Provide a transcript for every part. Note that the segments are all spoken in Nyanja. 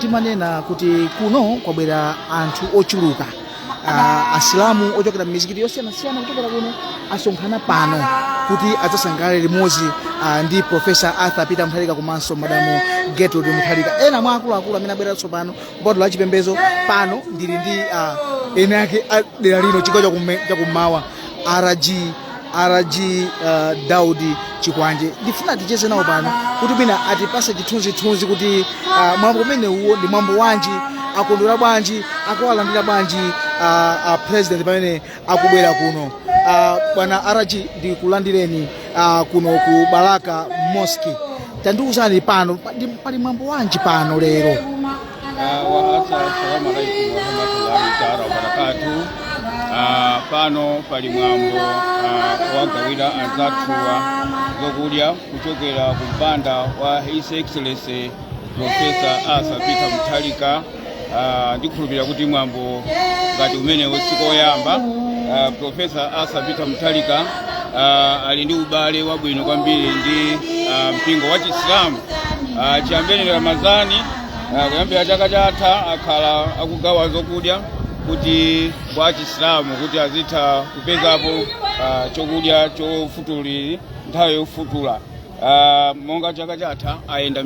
Timanena kuti kuno kwabwera anthu ochuluka asilamu ochokera m'mizikiti yosiyanasiyana kuchokera kuno asonkhana pano kuti adzasangalale limodzi ndi Professor Arthur Peter Mutharika komanso Madamu Gertrude Mutharika. Ena mwa akuluakulu amene abweranso pano bwalo la chipembedzo pano ndili ndi ena ake dera lino chigawo chakummawa RG Daudi Chikwanje. Ndifuna ticheze nawo pano kuti bwina atipase chithunzithunzi kuti mwambo umene uwo ndi mwambo wanji, akondwera bwanji, akuwalandira bwanji president pamene akubwera kuno. Bwana RG ndikulandireni kuno ku Baraka Mosque. Tandiuzani pano pali mwambo wanji pano lero? Assalamu alaikum warahmatullahi taala wabarakatuh. Pano pali mwambo wagawira anzathuwa zokudya kuchokera ku mpanda wa His Excellency Professor Arthur Peter Mutharika. Ndikhulupirira kuti mwambo ngati umenewo sikoyamba. Professor Arthur Peter Mutharika ali ndi ubale wabwino kwambiri ndi mpingo wa Chisilamu. Chiyambire Ramadhani kuyambira chaka chatha akhala akugawa zokudya kuti kwa Chisilamu kuti azitha kupezapo chokudya chofutulira nthawi yofutula. Monga chaka chatha ayenda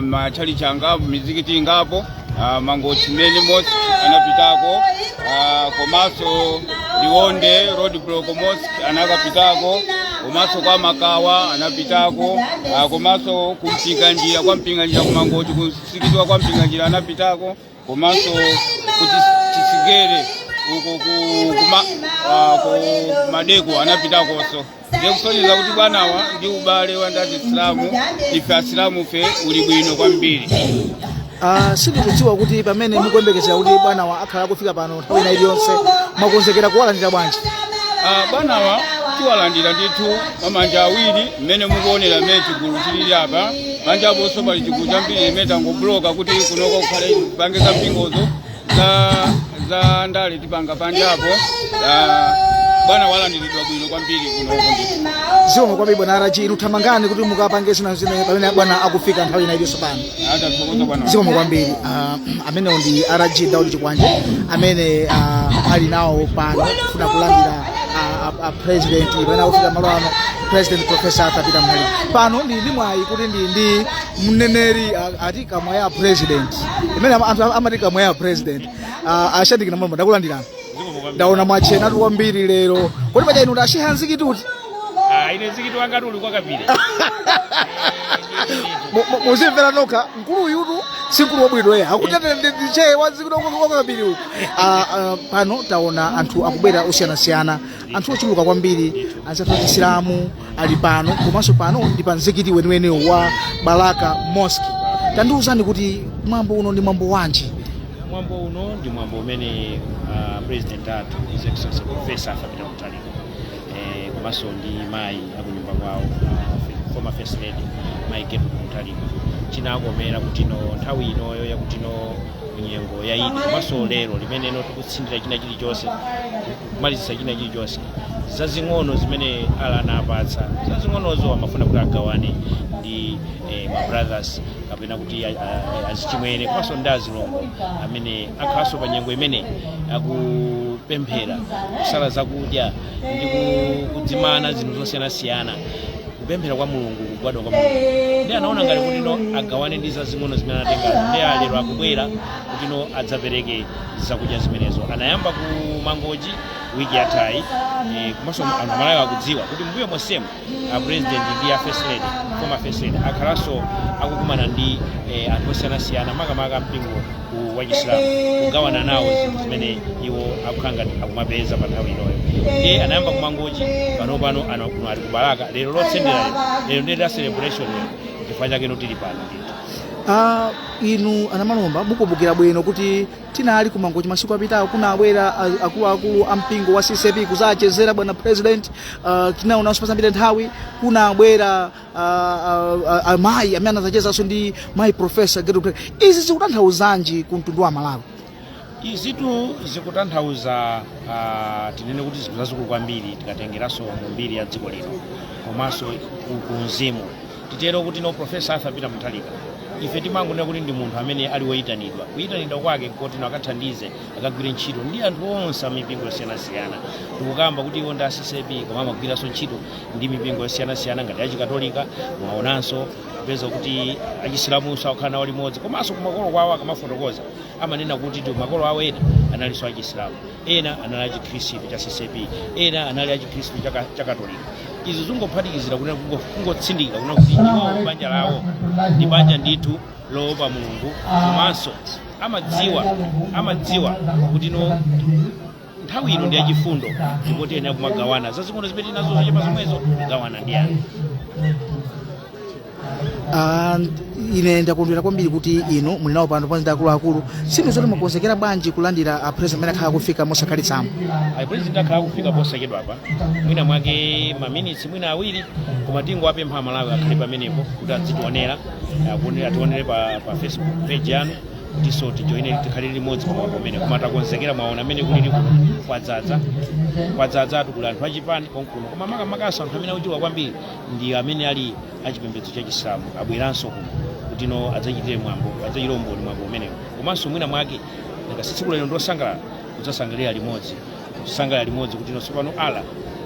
machalichi angapo, mizikiti ingapo, Mangochi Main Mosque anapitako, komanso Liwonde Road Block Mosque anakapitako, komanso kwa Makawa anapitako, komanso kumpinga njira ku Mangochi kusikizwa kwa mpinga njira anapitako, komanso kuti Chisigere uko ku Madeko anapitakonso. Ndikusonyeza kuti bwanawa ndi ubale wa ndi Islamu, ife Asilamu fe uli bwino kwambiri. Sindikudziwa kuti pamene mukuyembekezera kuti bwanawa akhala kufika pano nthawi ina iliyonse mwakonzekera kuwalandira bwanji? Bwanawa tiwalandira ndithu mamanja awiri mmene mukuonera mmene chigulu chilili apa. Manja abonso pali chigulu chambiri imene tangobloka kuti kunoko kukhale pange za mpingozo za ndale tipanga panjapo. Bwana walandiridwa bwino kwambiri kuno ndithu. Zikomo kwambiri bwana RG, thamangani kuti mukapange zina zimene pamene bwana akufika nthawi ina iliyonse pano. Atathokoza bwana. Zikomo kwambiri. Amene ndi RG Daudi Chikwanje amene ali nawo pano kufuna kulandira president pamene akufika malo ano President Professor Arthur Peter Mutharika. Pano ndi mwayi kuti ndi mneneri ati kamwaya president. Imene anthu amati kamwaya president. Ashandikira mambo ndakulandirani. Ndaona mwachena kwambiri lero. Kodi paja inu ndashiha nzikiti kuti? Ine nzikiti wanga tuli kwa kapire. Muzimvera nokha mkulu yutu sinkulu wabwino ye. Akutete ndiche wazikiti kwa kapire uku. Pano taona anthu akubwera osiyanasiyana. Anthu ochuluka kwambiri, anzathu a Chisilamu ali pano, komanso pano ndi pa nzikiti weniweni wa Baraka Mosque. Tandiuzani kuti mwambo uno ndi mwambo wanji? Mwambo uno ndi mwambo umene President athu His Excellency Professor Arthur Peter Mutharika komanso ndi mayi akunyumba kwawo former First Lady Mayi Gertrude Mutharika chinakomera kuti nthawi inoyo yakutino nyengo ya Idi komanso lero limene tikutsindira china chilichonse kumalizisa china chilichonse zazing'ono zimene anapatsa zazing'onozo amafuna kuti agawane ndi ma brothers kapena kuti azichimwene komanso ndi azilongo amene akhalanso pa nyengo imene akupemphera kusala zakudya ndi kudzimana zinthu zosiyanasiyana kupemphera kwa Mulungu, kugwadwa kwa Mulungu. Ndi anaona ngati kuti agawane ndi zazing'ono zimene anatenga ndi alero akubwera kuti adzapereke zakudya zimenezo. Anayamba ku Mangochi wiki yathayi, komanso anthu amalayo akudziwa kuti mbuyo monsemo president ndi First Lady, former First Lady akhalanso akukumana ndi anthu osiyanasiyana makamaka mpingo wa Chisilamu kugawana nawo zinthu zimene iwo akukhanga akumapeza pa nthawi inoyo. Ndi anayamba ku Mangochi pano ali ku Baraka lero lotsendera lero ndi celebration chifukwa chake tili pano ndithu. Inu anamalomba mukumbukira bwino kuti tinali ku Mangochi masiku apitawo kunabwera akuluakulu ampingo wa CCP kuzachezera bwana president. Tinaona usipasambira nthawi kunabwera amayi amene anazachezanso ndi mayi Professor Gertrude. Izi zikutanthauzanji ku mtundu wa Malawi? Izitu zikutanthauza tinene kuti zinthu zazikulu kwambiri tikatengeranso mu mbiri ya dziko lino komanso ku mzimu. Titero kuti Professor Arthur Peter Mutharika ife timangonena kuti ndi munthu amene ali woyitanidwa kuyitanidwa kwake kuti akathandize akagwire ntchito ndi anthu onse amipingo yosiyanasiyana tikukamba kuti iwo ndi asisepi koma amagwiranso ntchito ndi mipingo yosiyanasiyana ngati achikatolika mwaonanso kupeza kuti achisilamunso akukhala nawo limodzi komanso kumakolo kwawo akamafotokoza amanena kuti makolo awo ena analinso achisilamu ena anali achikhristu cha CCP ena anali achikhristu cha katolika izi zingophatikizira kuti kungotsindika kuti iwo banja lawo ndi banja ndithu loopa Mulungu komanso amadziwa kuti no nthawi ino ndi yachifundo ndipo tiyenera kumagawana zazing'ono zimene nazo zochepa zomwezo gawana ndi anthu. Ine ndakondwera kwambiri kuti ino muli nawo pano pansi akuluakulu sinu zoti mukonzekera bwanji kulandira president amene akhala kufika mosakhalitsamu. President akhala kufika posachedwa apa mwina mwake maminitsi mwina awiri koma tingowapempha Malawi akhale pamenepo kuti azitionera ationere pa Facebook page yanu kuti tijoine tikhale limodzi pamwambo umene koma takonzekera mwaona amene kulili kwadzaza kuli anthu achipani konkuno koma makamakaso anthu amene akudziwa kwambiri ndi amene ali achipembedzo cha Chisilamu abweranso kuno kuti no adzachitire mwambo adzachilomboni mwambo umenewo komanso mwina mwake tsiku lero ndosangalala kudzasangalira limodzi kuti no tsopano ala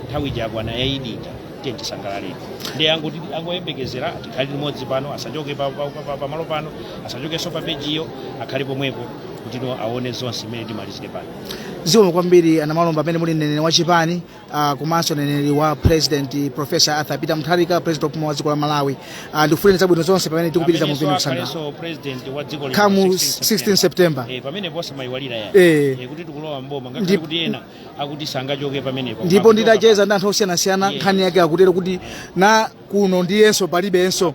nthawi jakwana yayidika tiye tisangalalire ndi angoyembekezera tikhale limodzi pano asachoke pa malo pano asachokenso pa pejiyo akhale pomwepo kuti no aone zonse imene timalizire pano. Zikomo kwambiri anamalomba amene muli neneri wa chipani komanso neneri wa president Professor Arthur Peter Mutharika president wa dziko la Malawi ndikufuna zabwino zonse pamene tikupitiriza mu mpingo kusanga president wa dziko la kamu 16 September pamene posa maiwalira ya kuti tikulowa mboma ngakhale kuti ena akuti sangachoke pamenepo ndipo ndidacheza ndi anthu osiyanasiyana nkhani yake akutero kuti na kuno ndiyenso palibenso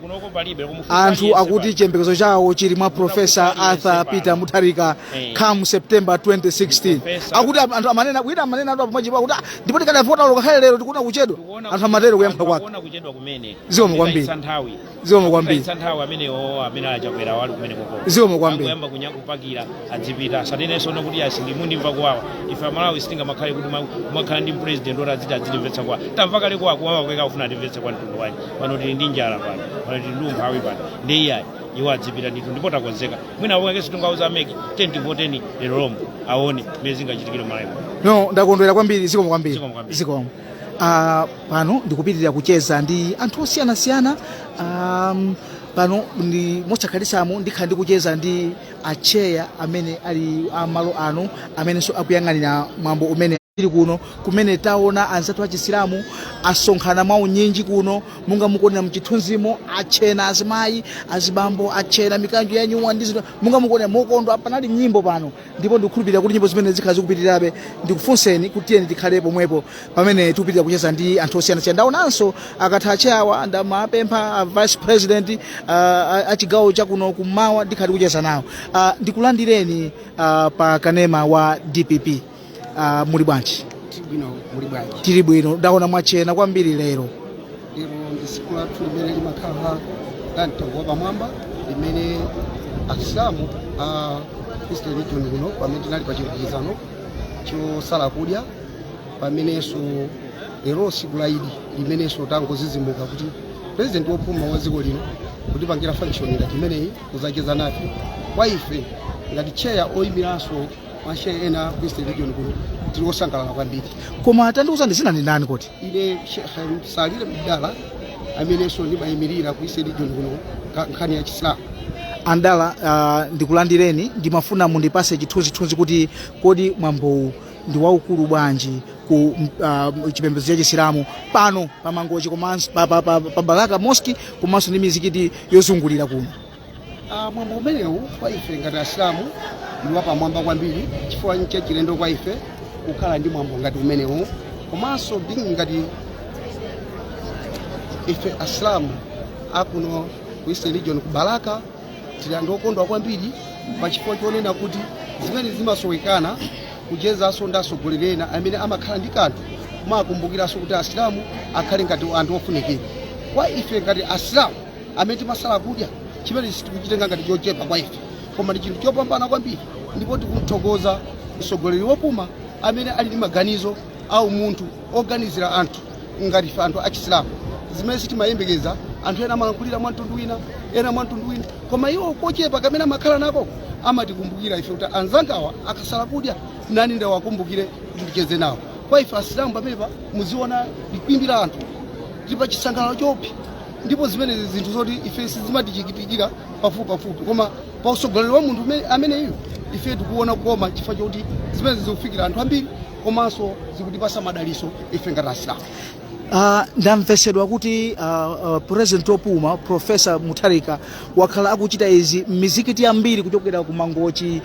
anthu akuti chiyembekezo chawo chili mwa Professor Arthur Peter Mutharika kamu September 2016 akuti anthu amanena kuita amanena atu pamodzi pa kuti ndipo tikadavota lokakhale lero tikuna kuchedwa anthu amatero kuyamba kwake zikomo kwambiri nthawi amene achakwera wali kumene koko zikomo kwambiri kuyamba kunyakupakira adzipita satenenso nokuti asindimundimva kwawa ife Malawi sitingamakhale kuti kumakhala ndi president oti adzitimvetsa kwa tamva kale kwa kumakweka kufuna atimvetse kwa mtundu wake pano tili ndi njala pano tili ndi umphawi pano ndi iyayi iwo adzipita ndithu ndipo takonzeka mwina wakenso tungauza ameki tivoteni lero lomwe aone mmene zingachitikire Malawi. No ndakondwera kwambiri zikomo kwambiri zikomo. Pano ndikupitirira kucheza ndi anthu osiyanasiyana pano ndi mosakhalitsamu ndikhala ndikucheza ndi acheya amene ali amalo ano amenenso akuyang'anira mwambo umene tili kuno kumene taona anzathu achisilamu asonkhana mwaunyinji kuno munga mukuonera mchithunzimo achena azimayi azibambo achena mikanjo ya nyumwa ndi zinthu munga mukuonera mokondwa panali nyimbo pano ndipo ndikukhulupirira kuti nyimbo zimene zikhala zikupitirirabe ndikufunseni kuti tiyeni tikhale pomwepo pamene tikupitirira kucheza ndi anthu osiyanasiyana. Ndaonanso akatha acheyawa ndamapempha vice president achigawo chakuno kummawa ndikhale kucheza nawo ndikulandireni pa kanema wa DPP. Muli bwanji? Tili bwino ndaona mwachena kwambiri lero ndi siku lathu limene limakhala la mtengo wapamwamba limene asilamu a Christian religion kuno pamene tinali pa chilumikizano chosala kudya pamenenso lero siku la Idi limenenso tangozizimuka kuti president wopuma wa dziko lino kuti pangira function ngati imeneyi kuzacheza nafe kwa ife ngati chair oyimiranso mashehe ena Christian religion kuno tiliwosangalala kwambiri. Koma tandiuza ndizina ndi nani kuti? Ine Sheikh Salile Mdala amenenso ndimayimirira Christian religion kuno nkhani ya Chisilamu. Andala ndikulandireni ndimafuna mundipase chithunzithunzi kuti kodi mwambo ndi waukulu bwanji ku chipembedzo cha Chisilamu pano pamangochi komanso pa Baraka Mosque komanso ndi mizikiti yozungulira kuno. Mwambo umenewu kwa ife ngati asilamu ndi wapamwamba kwambiri chifukwa nche chilendo kwa ife kukhala ndi mwambo ngati umenewu komanso ngati ife asilamu akuno Christian religion ku Baraka tili ndokondwa kwambiri pa chifukwa chonena kuti zimene zimasowekana kuchezanso ndi atsogoleri amene amakhala ndi kanthu kumakumbukiranso kuti asilamu akhale ngati anthu ofunikira. Kwa ife ngati asilamu amene timasala kudya chimene tikuchitenga ngati chochepa kwa ife koma ndi chinthu chopambana kwambiri ndipo tikuthokoza mtsogoleri wopuma amene ali ndi maganizo au munthu oganizira anthu ngati anthu a Chisilamu zimene timayembekeza anthu ena amalankhulira mwa mtundu wina ena mwantundu wina koma iwo kochepa kamene amakhala nako amatikumbukira ife kuti anzangawa akasala kudya nani ndawakumbukire ndicheze nawo kwa ife asilamu pamenepa muziona likwimbira anthu tili pa chisangalalo chopi ndipo zimene zinthu zoti ife sizimatichitikira pafupi koma pa usogoleri wa munthu ameneyo ife tikuona kukoma chifukwa choti zimene zikufikira anthu ambiri komanso zikutipasa madaliso ife ngati asilamu. Ndamvesedwa kuti president opuma Profesa Mutharika wakhala akuchita izi mizikiti yambiri kuchokera ku Mangochi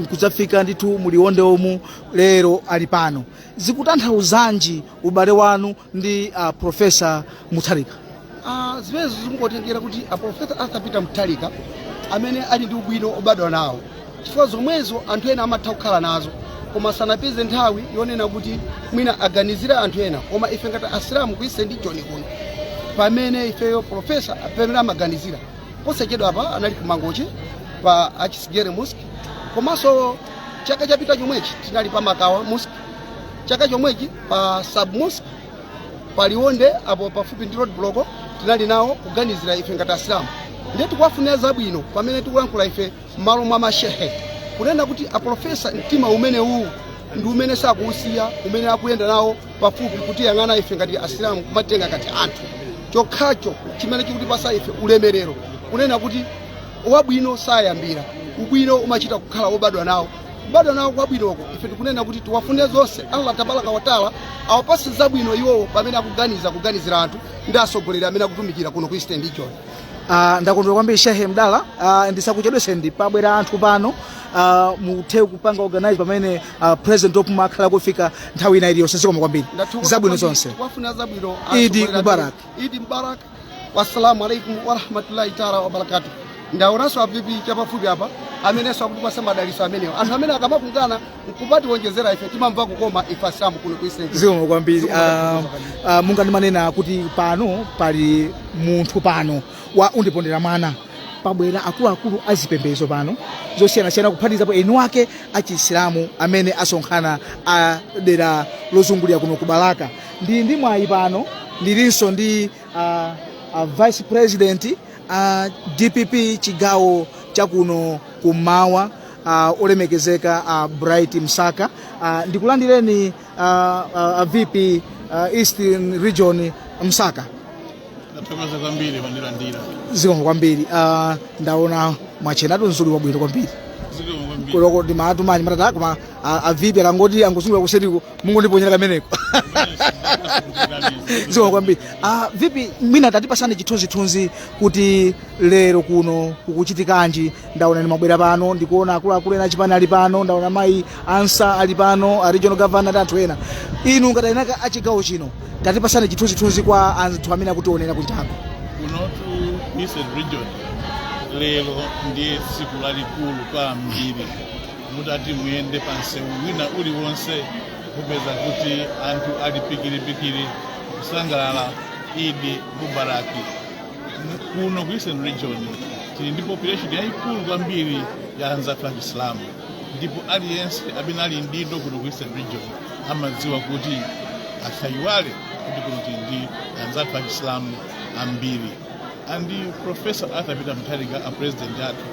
kudzafika ndithu muliwonde omu lero ali pano. Zikutanthauzanji ubale wanu ndi Profesa Mutharika? Zimene zikungotengera kuti Profesa Arthur Peter Mutharika amene ali ndi ubwino obadwa nawo chifukwa zomwezo anthu ena amatha kukhala nazo koma sanapeze nthawi yonena kuti mwina aganizira anthu ena koma ife ngati asilamu ku St. John kuno pamene ifeyo profesa pamene amaganizira posachedwa apa anali ku Mangochi pa Achisigere Mosque komanso chaka chapita chomwechi tinali pa Makawa Mosque chaka chomwechi pa Sub Mosque pa Liwonde apo pafupi ndi road block tinali nawo kuganizira ife ngati asilamu ndetu kwafunira zabwino pamene tikulankhula ife malo mwa mashehe kunena kuti aprofesa mtima umene huu ndi umene sakuusiya umene akuyenda nawo pafupi kuti yang'ana ife ngati asilamu kumatenga ngati anthu chokhacho chimene chikutipasa ife ulemerero kunena kuti wabwino sayambira ubwino umachita kukhala wobadwa nawo kwabwinoko ife tikunena kuti tiwafune zonse Allah tabaraka wa taala awapase zabwino iwowo pamene akuganizira anthu ndi asogolera amene akutumikira kuno ku St. John. Ndakondwera kwambiri Shehe Mdala, ndisakuchedweseni pabwera anthu pano muthe kupanga organize pamene president opuma akhala kufika nthawi ina iliyonse zikoma kwambiri zabwino zonse. Twafuna zabwino. Idi Mubarak. Idi Mubarak. Wassalamu alaikum wa rahmatullahi ta'ala wa barakatuh. Ndaonanso avipi chapafupi apa amene sakutipasa madaliso amenewo anthu amene akamakungana nkupati wonjezera ife timamva kukoma ife asilamu kuno ku St. John. Zikoma kwambiri. Mungandimanena kuti pano pali munthu pano wa undipondera mwana pabwera akuluakulu azipembedzo pano zosiyanasiyana kuphatikizapo enu ake achisilamu amene asonkhana dera lozungulira kuno ku Balaka. Ndi mwayi pano ndilinso ndi vice president DPP chigawo chakuno kummawa olemekezeka Bright Msaka. Ndikulandireni VP Eastern Region Msaka. Nathokoza kwambiri mandilandira. Zikoma kwambiri. Ndaona mwachenatu nzuli wabwino kwambiri. Zikoma kwambiri. Kuloko ndi matu manyi matata koma avipi akangoti angozungula kuseriko mungondiponyera kameneko. Zikoma kwambiri. Vipi mwina tatipasani chithunzithunzi kuti lero kuno kukuchitikanji. Ndaona ni mabwera pano ndikuona akuluakulu ena achipani ali pano ndaona mayi Ansa ali pano regional governor anthu ena. Inu ngati enaka achigawo chino tatipasani chithunzithunzi kwa anthu amene akutionera kunjako. Kunotu Eastern Region lero ndiye tsiku lalikulu kwambiri mutati muyende pansewu wina uliwonse kupeza kuti anthu ali pikiripikiri kusangalala Idi Mubaraki. Kuno ku Eastern Region tili ndi population yayikulu kwambiri ya anzathu achisilamu ndipo aliyense amene ali ndindo kuno ku Eastern Region amadziwa kuti asayiwale kuti kuno tili ndi anzathu achisilamu ambiri. Andi Profesa Arthur Peter Mutharika president athu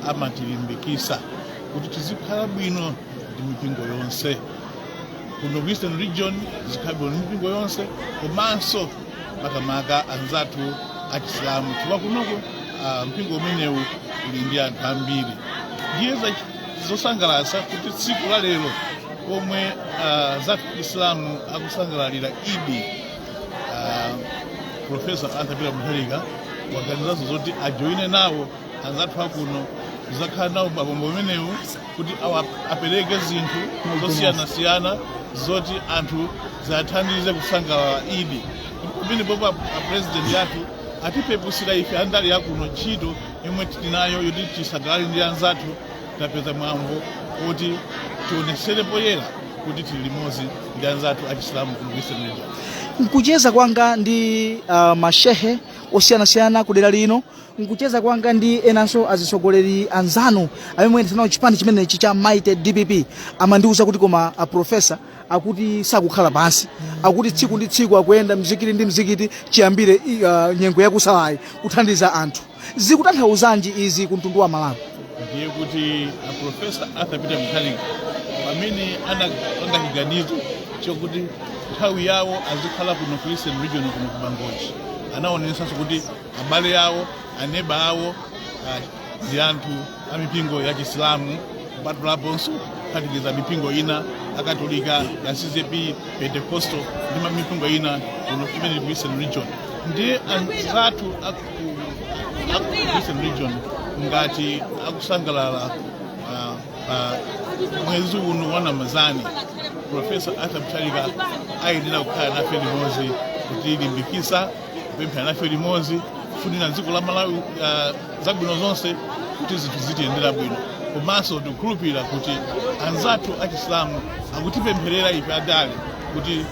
amatilimbikisa kuti tizikhala bwino ndi mipingo yonse kuno ku Eastern Region zikhala bwino ndi mipingo yonse komanso makamaka anzathu achisilamu chifukwa kunoko mpingo umenewu uli ndi anthu ambiri. Ndiye zosangalatsa kuti tsiku la lero pomwe anzathu Islamu akusangalalira Idi Profesa Arthur Peter Mutharika waganizazo zoti ajoine nawo anzathu akuno zakhala nawo mabombo umenewu kuti apereke zinthu zosiyanasiyana zoti anthu zathandize kusangalala Idi. Kumene popa president yathu atipepusira ife andali yakuno ntchito yomwe tinayo yoti tisangalale ndi anzathu tapeza mwambo kuti tionesere poyera kuti tili limodzi ndi anzathu achisilamu kuno ku Eastern Region. Nkucheza kwanga ndi mashehe osiyanasiyana kudera lino, nkucheza kwanga ndi enanso azisogoleri anzanu amene mwene chipani chimenechi cha Mighty DPP amandiuza kuti koma profesa akuti sakukhala pansi, akuti tsiku ndi tsiku akuyenda mzikiti ndi mzikiti chiyambire nyengo yakusalayi kuthandiza anthu. zikutanthauzanji izi ku mtundu wa Malawi? Ndiye kuti Profesa Arthur Peter Mutharika pamene anachiganizo chokuti nthawi yawo azikhala kuno ku Eastern Region kuno ku Bangoji, anaonetsanso kuti abale yawo aneba awo ndi anthu a mipingo ya Chisilamu kupatulaponso kuphatikiza mipingo ina akatolika ya CCP, Pentecostal ndi mipingo ina kuno ku Eastern Region. Ndiye anzathu aku Eastern Region ngati akusangalala mwezi uno wa Ramadhani Profesa Arthur Mutharika ayenera kukhala nafe limodzi kuti limbikitsa kupemphera nafe limodzi kufunira dziko la Malawi zabwino zonse kuti zinthu zitiyendera bwino, komanso tikukhulupirira kuti anzathu a Chisilamu akutipempherera ife adale kuti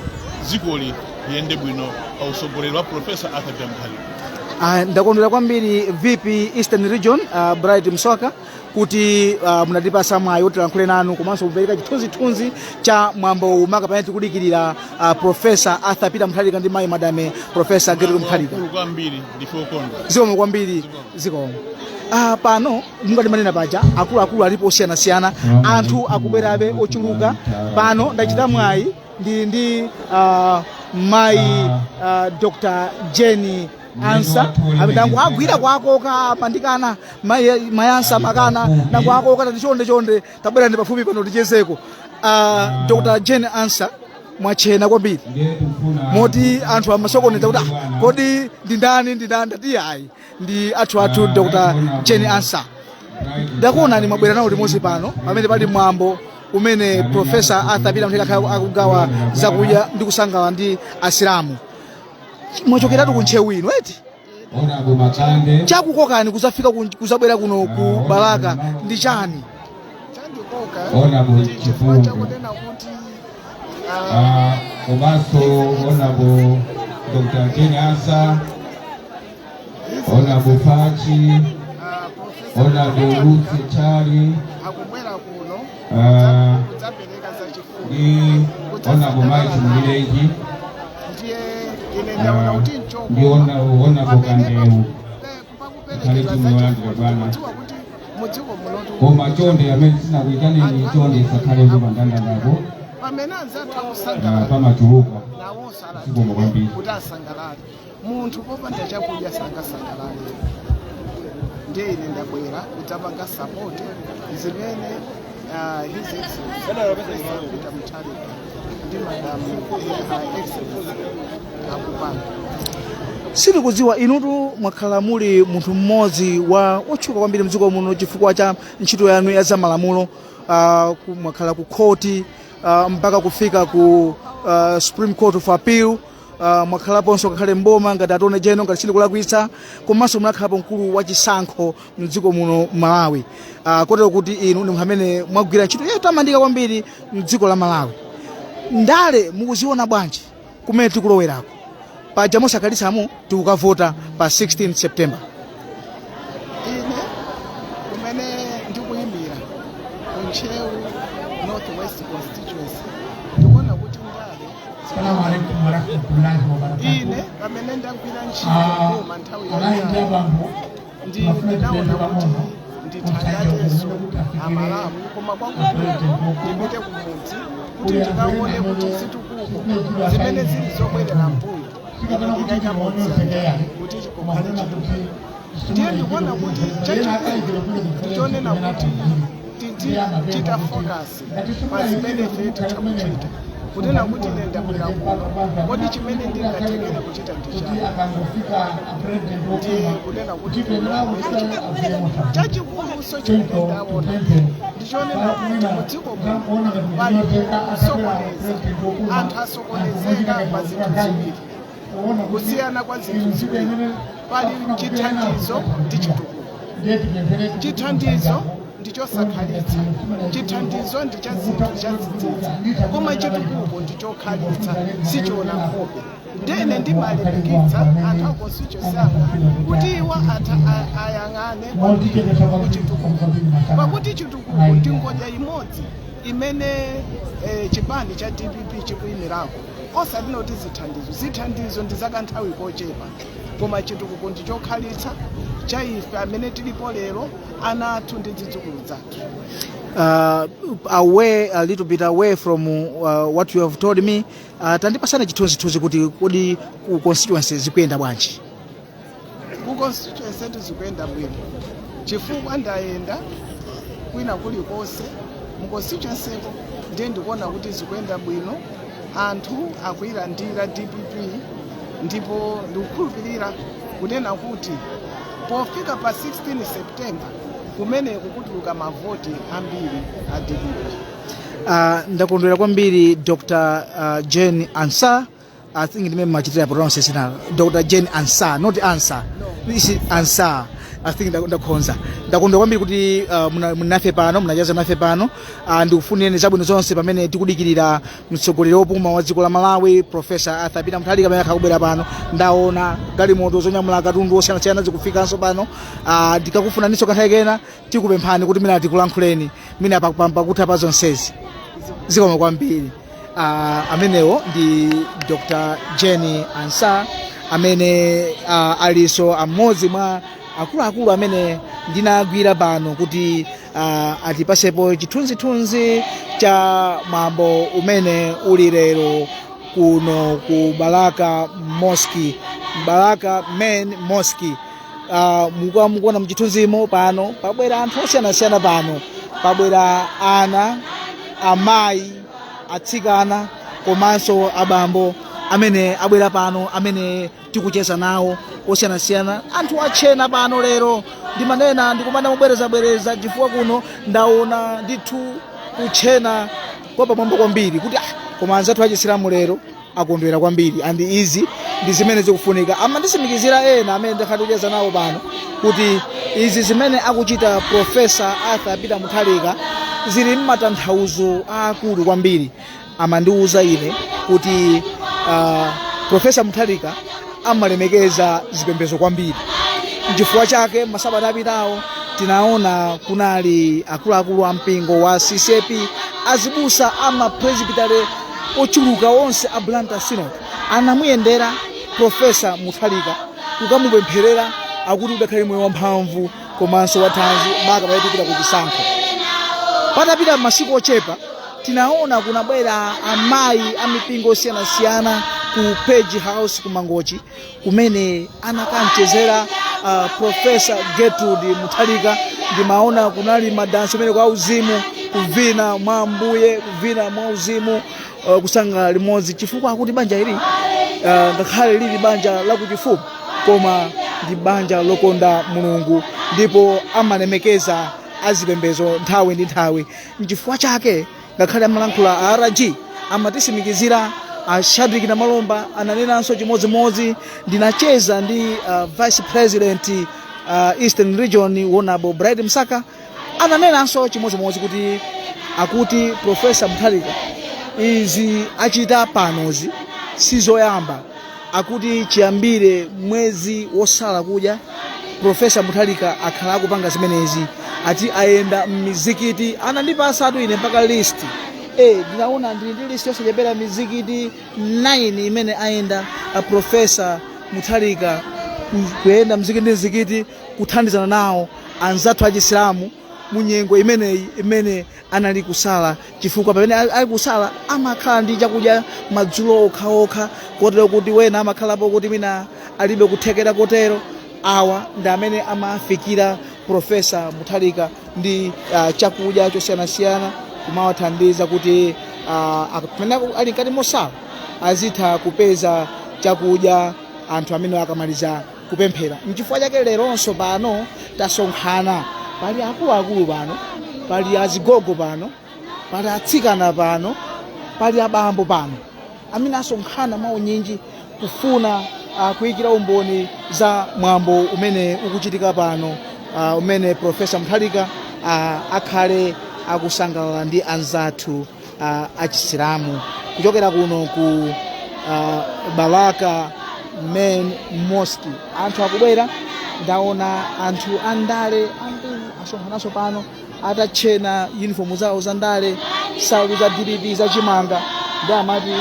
dzikoli liyende bwino pa usogoleri wa Profesa Arthur Peter Mutharika. Ndakondwera kwambiri VP Eastern Region Bright Msoka kuti munatipasa mwayi woti tilankhule nanu komanso kupereka chithunzithunzi cha mwambo umaka pamene tikudikirira Profesa Arthur Peter Mutharika ndi mayi madame Profesa Gertrude Mutharika. Zikomo kwambiri zikomo. Pano mungati manena paja akuluakulu alipo osiyanasiyana, anthu akubwerabe ochuluka. Pano ndachita mwayi ndi mayi Dr. Jenny Ansa abidangu agwira kwakoka pandikana mayansa makana nangu akoka tatichonde tabwera ndi pafupi pano tichezeko. Dr. Jenny Ansa mwachena kwambiri moti anthu amasokoneza kuti kodi ndi ndani ndati ayi ndi athu Dr. Jenny Ansa. Ndakuona ni mabwera nawo limodzi pano pamene pali mwambo umene Profesa Arthur Peter Mutharika akugawa zakudya ndi kusangalala ndi Asilamu. Mwachokeratu kuntchewu ino eti chakukokani kuzafika kuzabwera kuno ku Balaka ndi chani? chifukwa chakunena kuti komanso onabo Dr. Jenny Ansa, onabo Pachi, onabo Ruth Chali akubwera kuno kudzapereka zachifundo ndi onabo Mike Mwileji ndi onabo Kandewu khaleti mwalandira bwana koma chonde amene sinakuitaneni chonde sakhale kupandanda nabo pamatuluka sikomo kwambiri kuti asangalale munthu popanda chakudya sangasangalale. Ndiye ine ndabwera kudzapanga sapoti zimene His Excellency Peter Mutharika ndi Madam Excellency akupanga. Sindikudziwa inutu mwakhala muli munthu mmodzi wotchuka kwambiri mdziko muno chifukwa cha ntchito yanu ya zamalamulo, mwakhala ku khoti mpaka kufika ku Supreme Court of Appeal, mwakhalaponso kakhale mboma ngati atone jeno ngati sindikulakwitsa, komanso munakhalapo mkulu wa chisankho mdziko muno Malawi. Kotero kuti inu ndi amene mwagwira ntchito yotamandika kwambiri mdziko la Malawi. Ndale mukuziona bwanji kumene tikulowerako paja mosakhalitsamu tikukavota pa 16 September? Ine kumene ndikuyimbira kuntchewu Northwest Constituency ndikuona kuti ndale. Assalamu alaikum warahmatullahi wabarakatuh. Ine pamene ndagwira ntchito koma nthawi ndinaona kuti ndithandateso amalamu koma kwakukulu ndipite kumudzi kuti ndikaone kuti zitukuko zimene zili zobwerera mbuyo ndikaika modzi kuti chikokhale chitukuko. Ndiye ndikuona kuti chachikulu ndichonena kuti tichita focus pa zimene ife tikuchita kunena kuti ine ndabwera kuno kodi chimene ndingatekere kuchita ndichani. Ndiye kunena kuti chachikuluso chimene ndaona ndichonena kuti mudziko muno pali kusokoneza, anthu asokonezeka pa zinthu ziwiri, kusiyana kwa zinthu ziwiri. Pali chithandizo ndi chitukuko. Chithandizo ndichosakhalitsa, chithandizo ndicha zinthu chadzidzidzi, koma chitukuko ndichokhalitsa sichona nkhope. Ndene ndimalimbikitsa anthu akonstituency kuti iwo ayang'ane kuchitukuko, pakuti chitukuko ndi ngodya imodzi imene chipani cha DPP chikuyimirako. osadinoti zithandizo ndi zakanthawi kochepa koma chitukuko ndi chokhalitsa cha ife amene tilipo lero ana athu ndi zidzukulu zathu. Away a little bit away from what you have told me, tandipasana chithunzithunzi kuti kodi ku constituency zikuyenda bwanji? Ku constituency zikuyenda bwino chifukwa ndayenda kwina kulikonse mu constituency ndiye ndikuona kuti zikuyenda bwino, anthu akuyilandira DPP ndipo ndikukhulupirira kunena kuti pofika pa 16 September kumene kukutuluka mavoti ambiri a DPP. Ndakondwera kwambiri Dr. Jane Ansah. I think ndimene machitira pronunciation Dr. Jane Ansah, not Ansah. This is Ansah. I think ndakhonza. Ndakondwera kwambiri kuti munafe pano, munajaza nafe pano. Ndikufunireni zabwino zonse pamene tikudikirira mtsogoleri wopuma wa dziko la Malawi, Professor Arthur Peter Mutharika amene akubwera pano. Ndaona galimoto zonyamula katundu osiyanasiyana zikufikanso pano. Ndikakufunaninso kanthawi kena tikupemphani kuti mina tikulankhuleni mina pakutha pa zonsezi. Zikomo kwambiri. Amenewo ndi Dr. Jane Ansah amene aliso amodzi mwa akuluakulu amene ndinagwira pano kuti atipasepo chithunzithunzi cha mwambo umene uli lero kuno ku Balaka Mosque, Balaka Main Mosque. Mukuona mchithunzimo pano pabwera anthu osiyanasiyana pano, pabwera ana, amayi, atsikana komanso abambo amene abwera pano amene tikucheza nawo osiyanasiyana. Anthu achena pano lero ndimanena ndikumana mubwereza chifukwa kuno ndaona ndithu kuchena kwa pamwamba kwambiri kuti koma anzathu achisilamu lero akondwera kwambiri, and izi ndi zimene zikufunika. Amandisimikizira ena amene ndakhalikucheza nawo pano kuti izi zimene akuchita Professor Arthur Peter Mutharika zili m'matanthauzo akulu kwambiri. Amandiuza ine kuti Professor Mutharika amalemekeza zipembedzo kwambiri. Chifukwa chake masabata apitawo tinaona kunali akuluakulu ampingo wa CCP, azibusa ama presbytery ochuluka onse a Blantyre Synod anamuyendera Professor Mutharika kukamupempherera akuti udakhale moyo wamphamvu komanso wathanzi maka payetikira kuchisankho. Patapita masiku ochepa tinaona kunabwera amayi amipingo osiyanasiyana ku Page House ku Mangochi kumene anakamchezera Professor Gertrude Mutharika. Ndimaona kunali madanso amene kwa uzimu, kuvina mwa Ambuye, kuvina mwa uzimu, kusanga limodzi chifukwa akuti banja ili ngakhale lili banja lakuchifumu koma ndi banja lokonda Mulungu ndipo amalemekeza azipembedzo nthawi ndi nthawi. N'chifukwa chake ngakhale amalankhula a RG amatisimikizira Shadrack na Malomba ananenanso chimodzimodzi. Ndinacheza ndi Vice President Eastern Region Honorable Bright Msaka ananenanso chimodzimodzi kuti akuti Professor Mutharika izi achita panozi sizoyamba, akuti chiyambire mwezi wosala kudya Professor Mutharika akhala akupanga zimenezi, ati ayenda m'mizikiti. Anandipasa atu ine mpaka list ndinaona ndili ndi list yosachepera mizikiti 9 imene ayenda Professor Mutharika kuyenda mzikiti kuthandizana nawo anzathu achisilamu munyengo imeneyi imene anali kusala, chifukwa pamene ali kusala amakhala ndi chakudya madzulo okhaokha kotero kuti wena amakhalapo kuti mina alibe kuthekera kotero. Awa ndi amene amafikira Professor Mutharika ndi chakudya chosiyanasiyana kumawathandiza kuti pamene ali nkati mosala azitha kupeza chakudya anthu amene akamaliza kupemphera. N'chifukwa chake leronso pano tasonkhana, pali akuluakulu pano, pali azigogo pano, pali atsikana pano, pali abambo pano amene asonkhana maunyinji kufuna kuyikira umboni za mwambo umene ukuchitika pano, umene Professor Mutharika akhale akusangalala ndi anzathu achisilamu kuchokera kuno ku Balaka Main Mosque. Anthu akubwera, ndaona anthu andale asonkhanaso pano atachena uniform zawo za ndale, salu za DPP za chimanga, ndi amati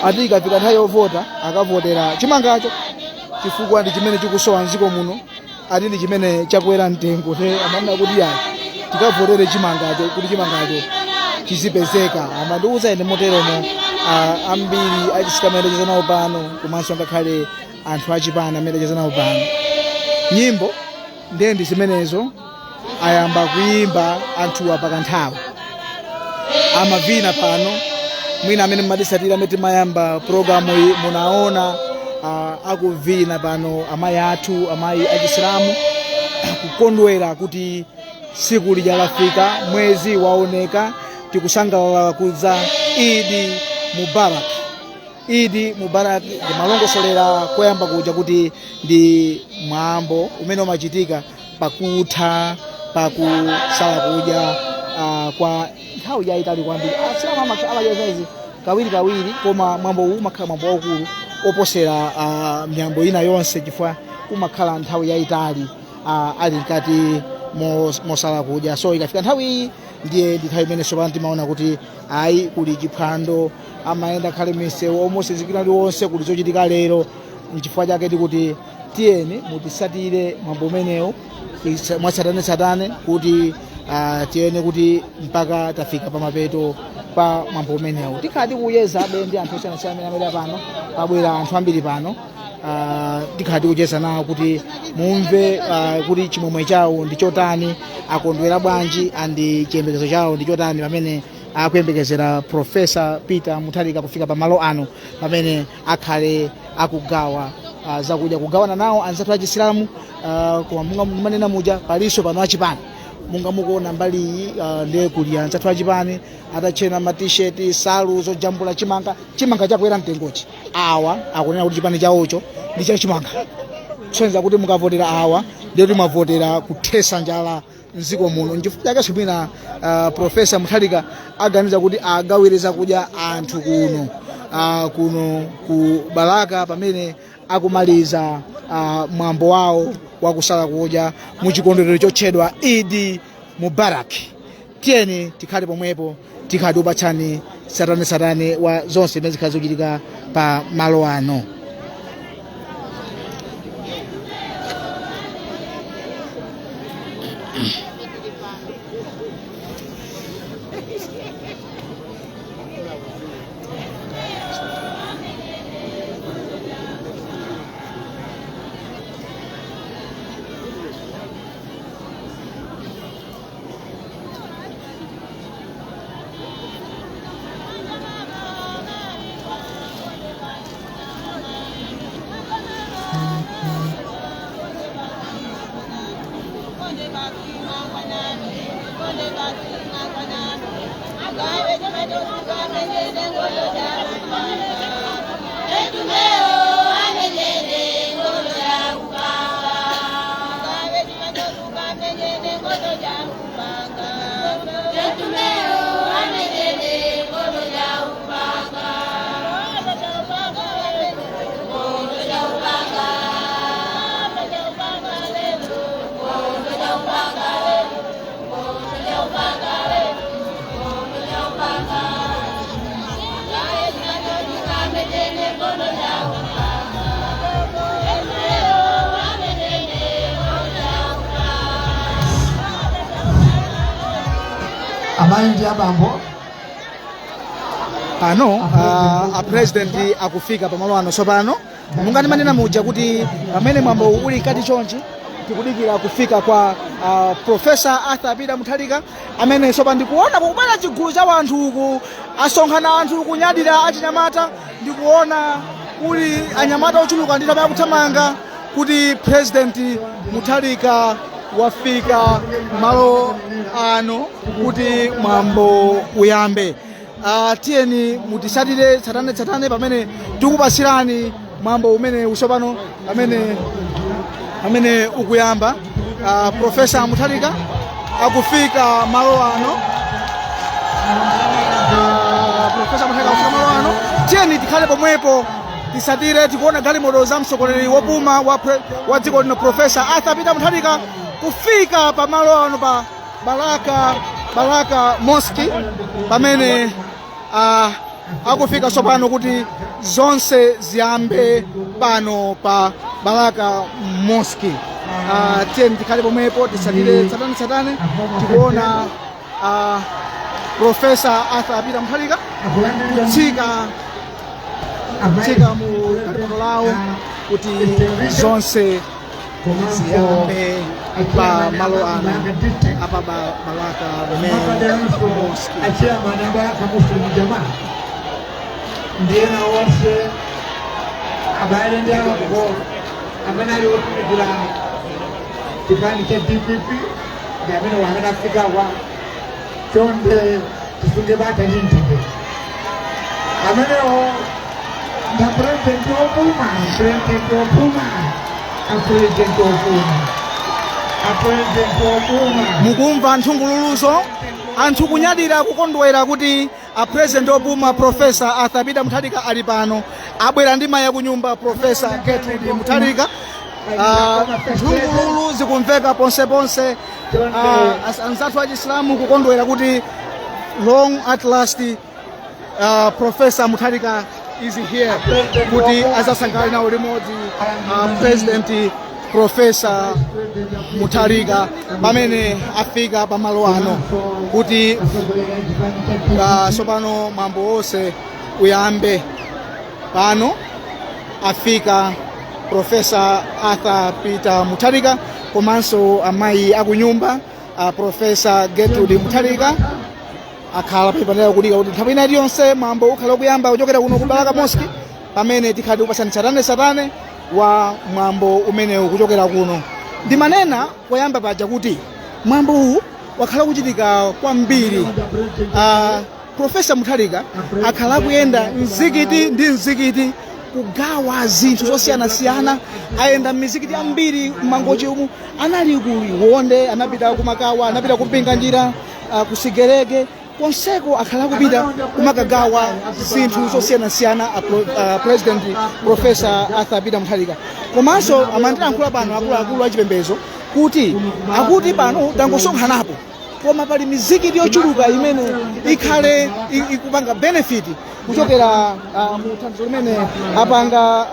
ati ikafika nthawi yovota akavotera chimangacho chifukwa ndi chimene chikusowa mdziko muno, ati ndi chimene chakwera mtengo te amanena kuti yayi tikavotere chimangacho kuti chimangacho chizipezeka. Amandiuza ine moteromo ambiri achisika amene acheza nawo pano komanso ngakhale anthu achipana amene acheza nawo pano. Nyimbo ndi zimenezo ayamba kuimba anthuwa pakanthawi amavina pano. Mwina amene mmadisatira amene timayamba programu iyi munaona akuvina pano amayi athu, amayi achisilamu kukondwera kuti siku lija lafika, mwezi waoneka, tikusangalala kudza Idi Mubarak. Idi Mubarak ndimalongosolera koyamba kuja kuti ndi mwambo umene umachitika pakutha pakusala kudya kwa nthawi yayitali kwambiri. Asilamu amadya kawiri koma mwambo uwu umakhala mwambo waukulu oposera miyambo ina yonse chifukwa umakhala nthawi yayitali ali mkati mosala kudya. So ikafika nthawi iyi ndiye nthawi imene sopano timaona kuti ayi kuli chiphwando amayenda khale misewu omosezekera liwonse kuli zochitika lero. Nchifukwa chake tikuti tiyeni mutisatire mwambo umenewu mwatsatanetsatane kuti tiyene kuti mpaka tafika pamapeto pa mwambo umenewu. Tikhati kuyezabe ndi anthu osiyanasiyana amene pano pabwera anthu ambiri pano. Tikhati kucheza nawo kuti mumve kuti chimwemwe chawo ndi chotani, akondwera bwanji, andi chiyembekezo chawo ndi chotani pamene akuyembekezera Profesa Peter Mutharika kufika pamalo ano pamene akhale akugawa zakudya kugawana nawo anzathu achisilamu. Koma munga manena muja paliso pano achipani munga mukuona mbali iyi ndiye kuli anzathu achipani atachena ma t-shirt salu zojambula chimanga chakwera mtengochi. Awa akunena kuti chipani chawocho ndi cha chimanga. Tsenza kuti mukavotera awa ndiye timavotera kuthesa njala mdziko muno. Nchifukwa chake mwina Profesa Mutharika aganiza kuti agawire zakudya anthu kuno ku Balaka pamene akumaliza mwambo wawo wakusala kudya muchikondwerero chotchedwa Idi Mubarak. Tiyeni tikhale pomwepo, tikhati upatsani satane wa zonse zimene zikhala zochitika pa malo ano. Amayi ndi abambo pano a president akufika pamalo ano. Sopano mungati manena muja kuti pamene mwambo uli kati chonchi tikudikira kufika kwa Profesa Peter Mutharika amene sopano ndikuona kubwera chigulu cha anthu uku asonkhana anthu kunyadira achinyamata. Ndikuona kuli anyamata ochuluka ndi tamaya kuthamanga kuti President Mutharika wafika malo ano kuti mwambo uyambe. Tiyeni mutisatire tsatane pamene tikupasirani mwambo umene usopano amene ukuyamba. Profesa Mutharika akufika malo ano. Profesa Mutharika akufika malo ano. Tiyeni tikhale pomwepo tisatire tikuona galimoto za mtsogoleri wopuma wa dziko lino Profesa Peter Mutharika kufika pamalo ano pa Balaka Mosque pamene akufika tsopano kuti zonse ziyambe pano pa Baraka Mosque. Tiyeni tikhale pomwepo tisatire tsatane tikuona Profesa Arthur Peter Mutharika kutsika mu galimoto lawo kuti zonse ziyambe pa malo ano apa Baraka Mosque. ndiye nawose abayendewo ko amene okugira kipani cha DPP ngamene wamene afika wa chonde tisunge bata nintike amenewo nda president opuma mukumva nthungululuzo anthu kunyadira kukondwera kuti President opuma Profesa Arthur Peter Mutharika ali pano abwera ndi mayi kunyumba Profesa Gertrude Mutharika. Nthungululu zikumveka ponse anzathu achiislamu kukondwera kuti long at last Profesa Mutharika is here kuti azasangalala nawo limodzi President Profesa Mutharika pamene afika pamalo ano kuti sopano mambo wonse uyambe pano afika Profesa Arthur Peter Mutharika komanso amayi akunyumba Profesa Gertrude Mutharika akhala paipanera kudika kuti nthawi ina iliyonse mambo ukhala kuyamba kuchokera kuno ku Baraka Mosque pamene tikhati kupasani satane wa mwambo umenewu kuchokera kuno. Ndimanena koyamba paja kuti mwambo uwu wakhala kuchitika kwambiri. Profesa Mutharika akhala kuyenda mzikiti ndi mzikiti kugawa zinthu zosiyanasiyana, ayenda mizikiti ambiri m'mangochi umu, anali ku Liwonde, anapita ku Makawa, anapita ku Mpinganjira, ku Sigerege, konseko akhala kupita kumakagawa zinthu zosiyanasiyana President Profesa Arthur Peter Mutharika. Komanso amandilankhula pano akuluakulu achipembedzo kuti akuti pano tangosonkhanapo koma pali mizikiti yochuluka imene ikhale ikupanga benefit kuchokera mu thandizo limene apanga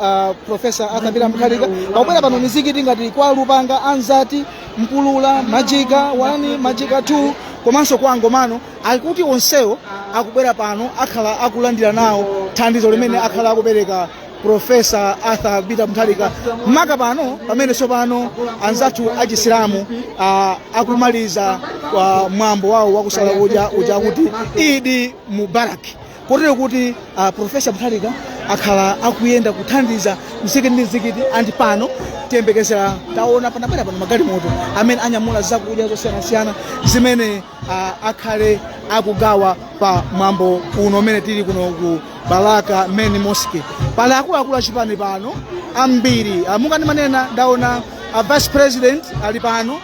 Profesa Arthur Peter Mutharika. Pakubwera pano mizikiti ngati kwa Lupanga, Anzati, Mpulula, Majika 1, Majika 2 komanso kwa Angomano, akuti onsewo akubwera pano akhala akulandira nawo thandizo limene akhala akupereka Profesa Arthur Peter Mutharika. Maka pano pamene sopano anzathu achisilamu akumaliza mwambo wawo wakusala kudya uja kuti Idi Mubarak, kotero kuti Profesa Mutharika akhala akuyenda kuthandiza mzikiti ndi mzikiti. Andi pano tiyembekezera taona panabwera pano magalimoto amene anyamula zakudya zosiyanasiyana zimene akhale akugawa pa mwambo uno umene tili kuno ku Baraka Main Mosque. Pali akuluakulu achipani pano ambiri, mungandimanena ndaona Vice President ali pano,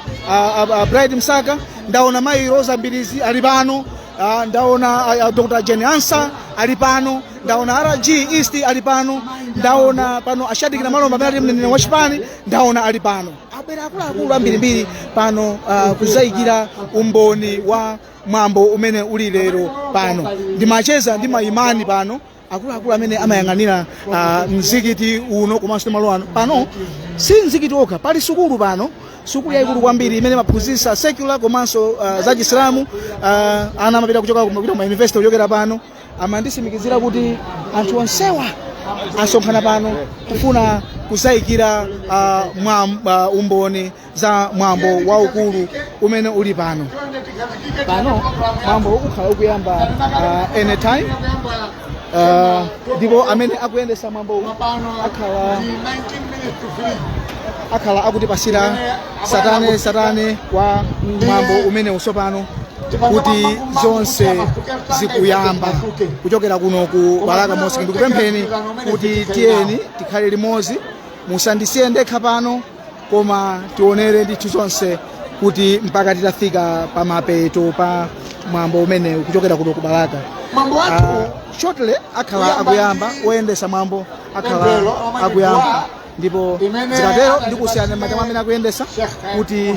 Bride Msaka, ndaona Mayi Rosa Mbilizi ali pano, ndaona Dr. Jenny Ansa ali pano, ndaona RG East ali pano, ndaona pano Ashadiki na Malomba amene ali mneneri wa chipani, ndaona ali pano. Abwera akuluakulu ambirimbiri pano kuzayikira umboni wa mwambo umene uli lero pano. Ndimacheza ndi maimani pano akuluakulu amene amayang'anira mzikiti uno komanso malo ano. Pano si mzikiti okha, pali sukulu pano, sukulu yayikulu kwambiri imene maphunzitsa secular komanso za Chisilamu. Ana amapita kuchoka ku university kuchokera pano. Amandisimikizira kuti anthu onsewa asonkhana pano kufuna kuzayikira umboni za mwambo waukulu umene uli pano. Pano mwambo ukhala ukuyamba anytime, ndipo amene akuyendesa mwambo akhala akutipasira satane kwa mwambo umene usopano kuti zonse zikuyamba kuchokera kuno ku Baraka Mosque. Ndikupempheni kuti tiyeni tikhale limodzi, musandisiye ndekha pano, koma tionere ndithu zonse kuti mpaka titafika pa mapeto pa mwambo umene kuchokera kuno ku Baraka. Shortly akhala akuyamba, oyendesa mwambo akhala akuyamba, ndipo zikatero ndikusiyana matama amene akuyendesa kuti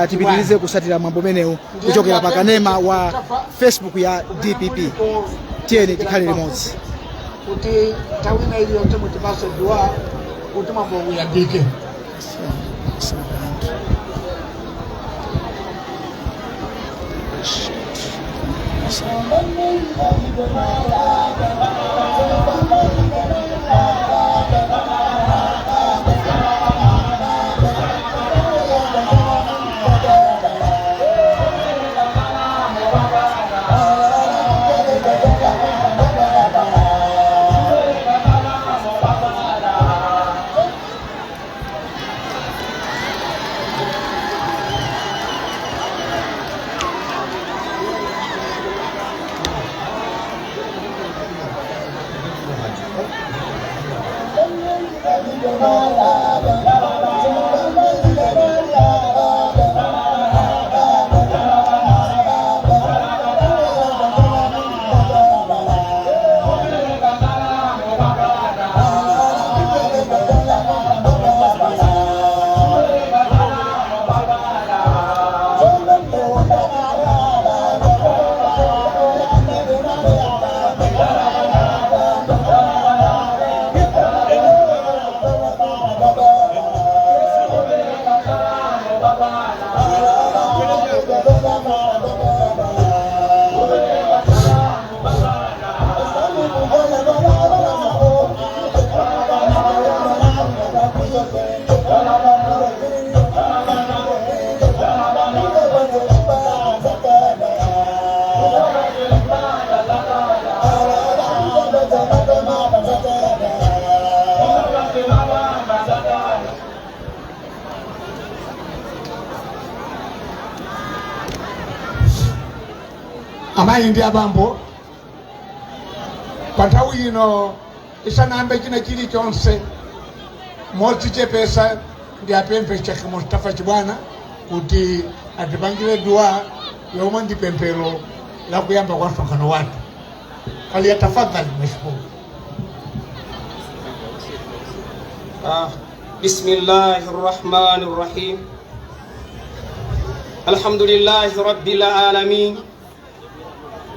tipitirize kusatira mwambo umenewu kuchokera pa kanema wa Facebook ya DPP. tiyeni tikhale limodzi kuti tawina iliyonse mutipase dua kuti mambo uyambike. Amayi ndi abambo panthawi ino isanambe china chilichonse modzichepesa ndi apemphe Sheikh Mustafa Chibwana kuti atipangire dua yomwe ndi pemphero la kuyamba kwa msonkhano wathu. Faliyatafadhali mashukuru. Bismillahir Rahmanir Rahim. Alhamdulillahi Rabbil Alamin.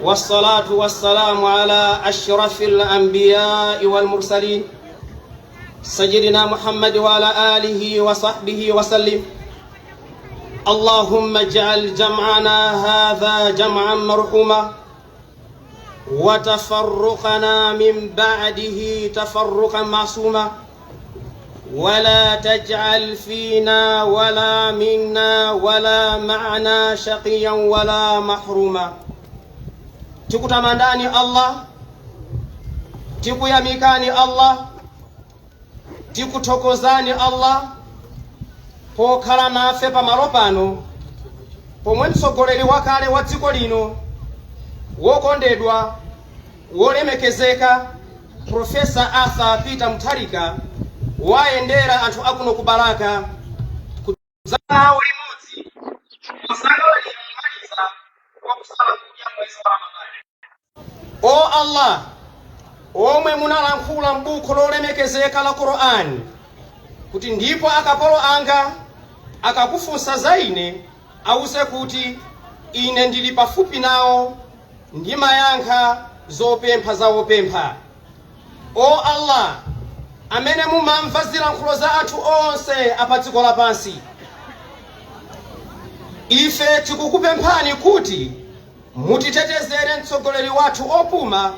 والصلاة والسلام على أشرف الأنبياء والمرسلين سيدنا محمد وعلى آله وصحبه وسلم. اللهم اجعل جمعنا هذا جمعا مرحوما وتفرقنا من بعده تفرقا معصوما ولا تجعل فينا ولا منا ولا معنا شقيا ولا محروما. Tikutamandani Allah, tikuyamikani Allah, tikuthokozani Allah pokhala nafe pamalo pano pomwe mtsogoleri wakale wa dziko lino wokondedwa wolemekezeka Profesa Arthur Peter Mutharika wayendera anthu akuno ku Balaka kudzawo limodzi kusangala limaliza kwa kusala kudya mwezi wa Ramadhani. O Allah, omwe munalankhula m'buku lolemekezeka la Qur'an kuti ndipo akapolo anga akakufunsa za ine awuze kuti ine ndili pafupi nawo ndimayankha zopempha zawopempha. O Allah, amene mumamva zilankhulo za anthu onse apa dziko lapansi, ife tikukupemphani kuti mutitetezere mtsogoleri wathu opuma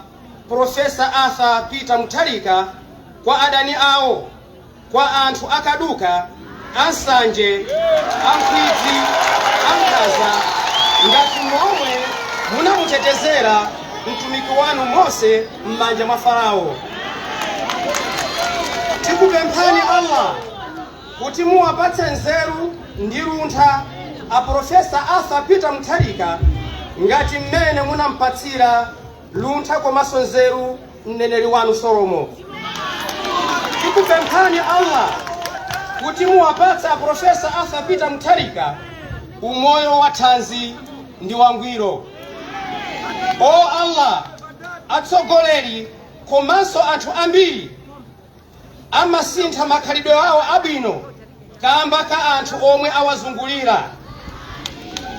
Profesa Arthur Peter Mutharika kwa adani awo, kwa anthu akaduka, ansanje, amkhwidzi, ankhaza, ngati momwe munamutetezera mtumiki wanu Mose m'manja mwa Farao. Tikupemphani Allah kuti muwapatse nzeru ndi luntha a Profesa Arthur Peter Mutharika ngati mmene munampatsira luntha komanso nzeru mneneri wanu Solomo. Tikupemphani Allah kuti muwapatse a Profesa Arthur Peter Mutharika umoyo wa thanzi ndi wangwiro. O Allah, atsogoleri komanso anthu ambiri amasintha makhalidwe awo abwino kamba ka anthu omwe awazungulira.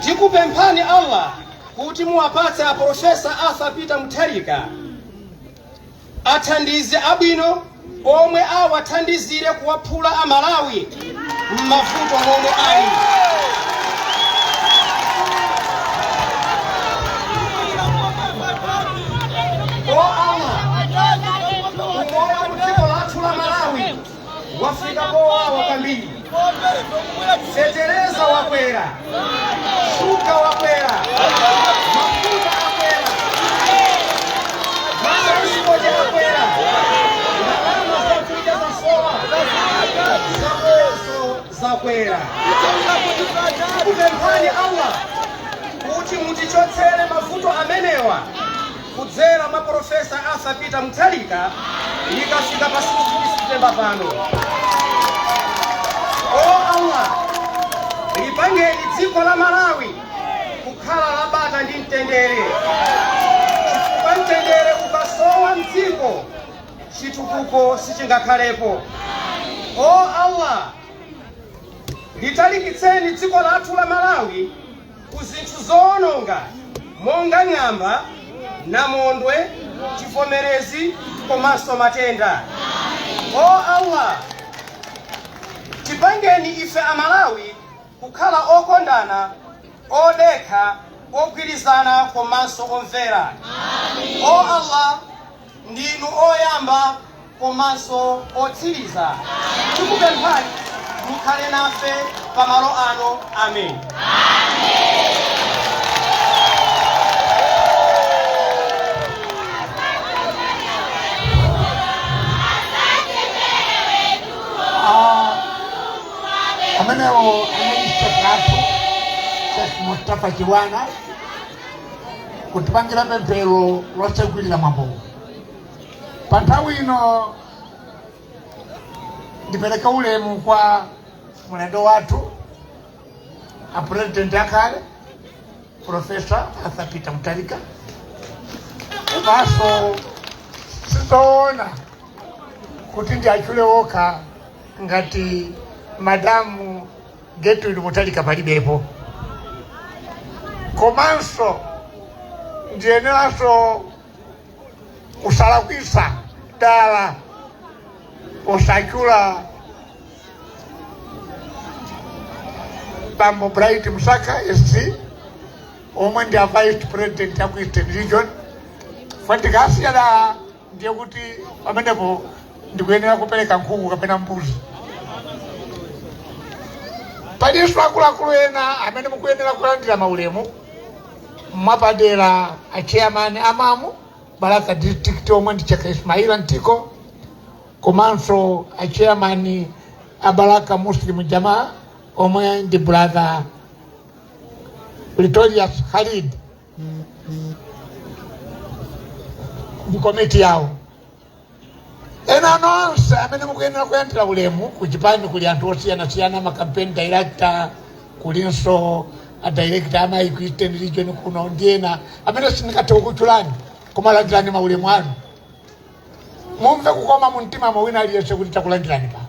Tikupemphani Allah kuti muwapatse a Profesa Arthur Peter Mutharika athandizi abwino omwe awathandizire kuwaphula Amalawi m'mavuto momwe ali. Umoyo mu dziko lathu la Malawi wafika powawa kwambiri. Fetereza wakwera, shuga wakwera, mafuta akwera, transport yakwera, gharama za kuja za sola zakwera. Tikupemphani Allah kuti mutichotsere mavuto amenewa kudzera mwa Profesa Arthur Peter Mutharika likafika pa 6 Septemba pano. O Allah, lipangeni dziko la Malawi kukhala labata ndi mtendere. Chifukwa mtendere ukasowa mdziko, chitukuko sichingakhalepo. O Allah, litalikitseni dziko lathu la Malawi ku zinthu zoononga monga ng'amba, namondwe, chivomerezi komanso matenda. O Allah, tipangeni ife Amalawi kukhala okondana, odekha, ogwirizana komanso omvera. O Allah, ndinu oyamba komanso otsiriza. Tikupemphani mukhale nafe pamalo ano. Amen. Amenewo anaichakatu Sheikh Mustafa Chibwana kutipangira pemphero losegwirira mwambo. Pa nthawi ino ndipereka ulemu kwa mlendo wathu a president akale Profesa Arthur Peter Mutharika. Maso sizoona kuti ndi achule woka ngati Madamu Gertrude Mutharika palibepo. Komanso ndiyeneranso kusalakwisa dala posachula Bambo Bright Musaka SC omwe ndi vice president ya Eastern Region. Fantikasiyana ndiye kuti pamenepo ndikuyenera kupereka nkhuku kapena mbuzi. Paliso akuluakulu ena amene mukuyenera kulandira maulemu mwapadera a chairman amamu Baraka district omwe ndi Chaka Ismaila Ntiko, komanso a chairman a Baraka Muslim Jamaa omwe ndi brother Pretorius Khalid ndi komiti yawo. Ena nonse amene mukuyenera kuyandira ulemu kuchipani kuli anthu osiyana-siyana, ma campaign director, kulinso a director ama Eastern Region kuno ndiena amene sindingathe kukutchulani kumalandirani maulemu anu. Mumve kukoma mu mtima mwa wina aliyense kuti takulandirani pa.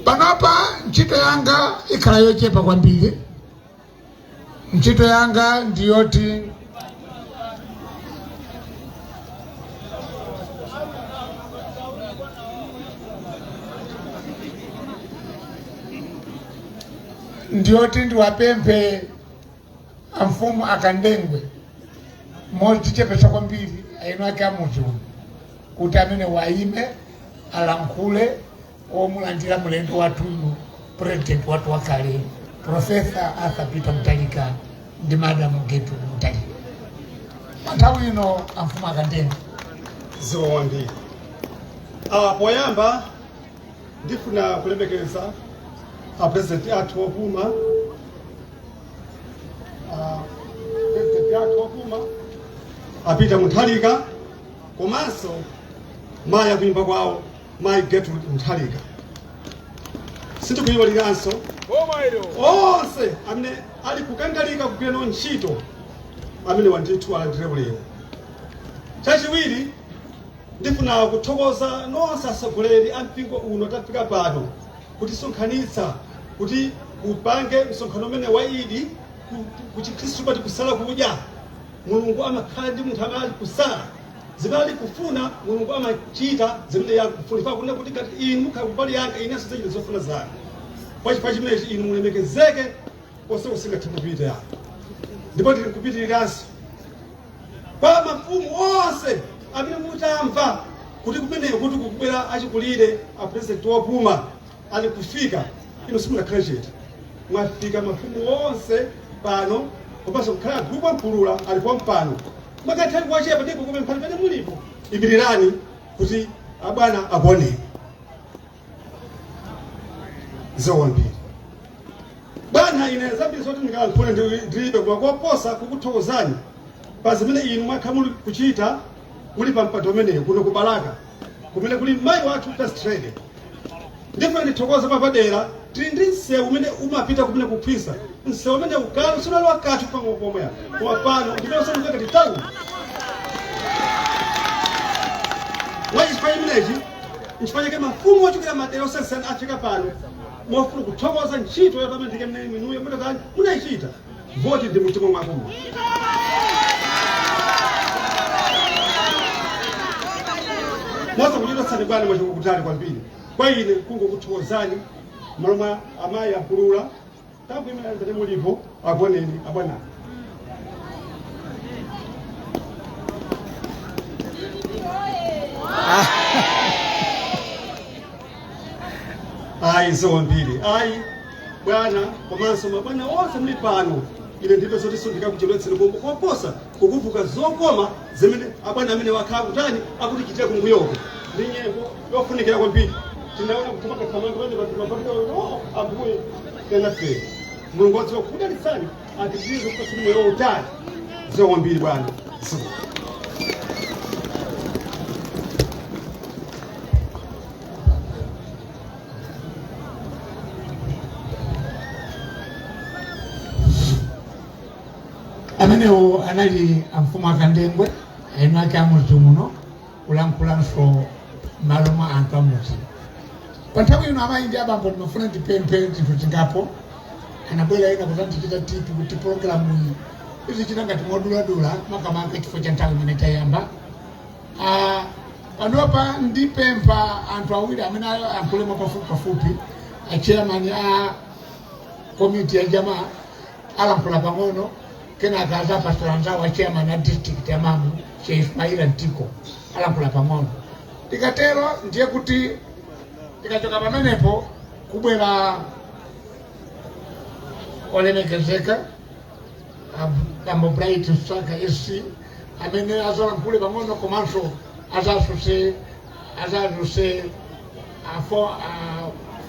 Panapa ntchito yanga ikhala yochepa kwambiri. Ntchito yanga ndiyoti ndiwapemphe amfumu akandengwe motichepesa kwambiri ayino ake amuzi uno kuti amene waime alankhule omulandira mulendo wathu uno president wathu wakale Profesa Arthur Peter Mutharika ndi Madam Gertrude Mutharika. Nthawi ino amfumu akandengwe ziwawambiri. Poyamba ndifuna kulemekeza a president athu wopuma a Peter Mutharika komanso mayi akuimba kwawo mayi Gertrude Mutharika. Sindikuyiwaliranso onse amene ali kukangalika kugwira ntchito amene wandithu alandire ulemu. Chachiwiri ndifuna kuthokoza nonse atsogoleri a mpingo uno tafika pano kutisonkhanitsa kuti upange msonkhano umene wa Idi kuchikhristu pati kusala kudya mulungu amakhala ndi munthu amene ali kusala zimene ali kufuna mulungu amachita zimene yakufuna kunena kuti ngati inu mukhala kumbali yanga inenso ndidzachita zofuna zake pa chimenechi inu mulemekezeke konse kusingathe kupita yako ndipo tili kupitiriranso pa mafumu onse amene mutamva kuti kumeneko kuti kukubwera achikulire a president wopuma ali kufika inu simunakhale chete mwafika mafumu onse pano komanso kukhala gulupu Mpulula alipo mpano mwakatha kuwachepa ndipo kumene mphani pene mulipo imirirani kuti abwana apone zowambiri bwana ine zambiri zoti ndingalankhule ndilibe kuposa kukuthokozani pa zimene inu mwakhala muli kuchita kuli pa mpando umeneyo kuno kubalaka kumene kuli mayi wathu Pestrede ndipo ndithokoza papadera tili ndi msewu umene umapita kumene kuphwisa msewu umene ukalo sunalowa kathu pang'ono koma pano ndimene usanukaka titawu wachifukwa imenechi nchifukwa chake mafumu ochokera madera osiyanasiyana afika pano mofuna kuthokoza ntchito yapamene ndike mnene minuyo mutakani munayichita voti ndi mtima mwakumo mwaza kuchitosani bwana mwachiko kutali kwambiri kwa ine kungokuthokozani malo mwa amayi a Mpulula tangu imene alizane mulipo aponeni abwanani ayi zowambiri ayi bwana komanso mabwana onse muli pano ine ndipe zoti sindika kuchedwetsera bombo koposa kukuvuka zokoma zimene abwana amene wakhala kutani akutichitira kumuyoko ndi nyengo yofunikira kwambiri tinaona kutumaka kamanga wende batumapaka ambuye tena fe mulungu wadziwa kudalitsani atitize kwa simu yo utali zowambiri bwana amenewo anali amfumu akandengwe eno ake amuzi muno kulankulanso malo mwa anthu amuzi pa nthawi ino amayi ndi abambo ndimafuna ndipemphe zinthu zingapo anabwera ina kuti andichita tipi kuti programu iyi izichita ngati moduladula makamaka chifukwa cha nthawi imene tayamba panopa ndipempha anthu awiri amene ankhulemo pafupi achairman a komiti ya jamaa alankhula pang'ono kenaka azapastora anzawo a chairman a district ya Mamu Sheikh Ismaila Ntiko alankhula pang'ono tikatero ndiye kuti tikachoka pamenepo kubwera olemekezeka Bambo Bright Msaka SC amene azalankhule pang'ono komanso azasuse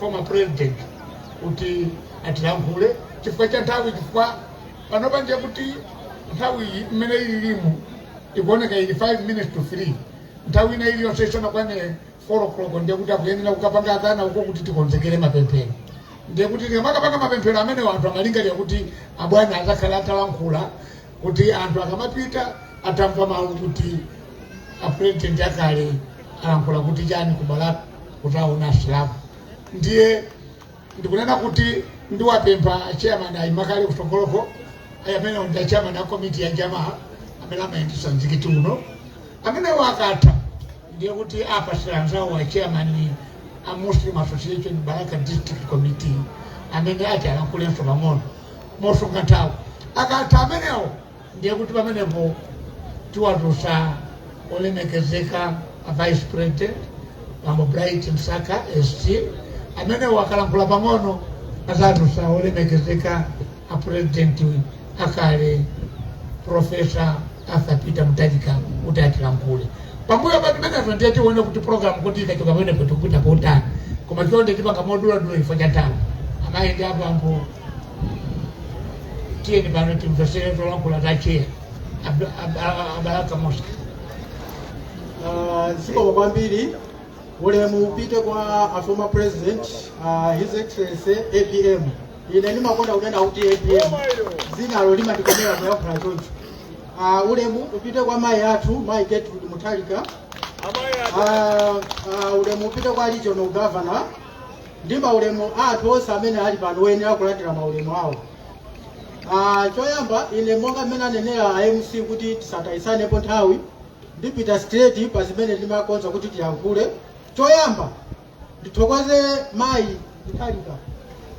former president kuti atilankhule chifukwa cha nthawi chifukwa panopa ndiye kuti nthawi imene ililimu ikuoneka ili 5 minutes to 3 nthawi ina iliyonse isanakwane 4 o'clock ndiye kuti akuyenera kukapanga adhana uko kuti tikonzekere mapemphero ndiye kuti tikamakapanga mapemphero amene anthu amalingalira kuti abwana azakhala atalankhula kuti anthu akamapita atamva mawu kuti apresident akale alankhula kuti chani kubalaka kuti aona asilamu ndiye ndikunena kuti ndiwapempha chairman ayimakale kusongoloko amene ndi chairman a komiti ya jamaa amene amayendetsa mzikiti uno amene wakatha ndiye kuti apasira anzawo wa chairman a Muslim Association Baraka District Committee amene ati alankhulenso pang'ono mosunga nthawi akatha amenewo ndiye kuti pamenepo tiwatusa olemekezeka a vice president Bambo Bright Msaka SC amene wakalankhula pang'ono azatusa olemekezeka a president akale Professor Arthur Peter Mutharika kuti atilankhule pambuyo pa timenezo ndiye tione kuti program kuti ikachoka pamenepo tikupita potani koma chonde tipanga moduladula ifo cha nthawi amayi ndi abambo tiyeni pano timvesere zolankhula zacheya Baraka Mosque. Zikomo kwambiri ulemu upite kwa a former president His Excellency APM ine ndimakonda kunena kuti APM zinalo limatikomera kuyankhula choncho ulemu upite kwa mayi athu mayi Gertrude Mutharika ulemu upite kwa regional governor ndi maulemu athu onse amene ali pano oyenera kulandira maulemu awo choyamba ine monga mmene anenera MC kuti tisatayisanepo nthawi ndipita straight pa zimene ndimakonza kuti tiyankhule. Choyamba ndithokoze mayi Mutharika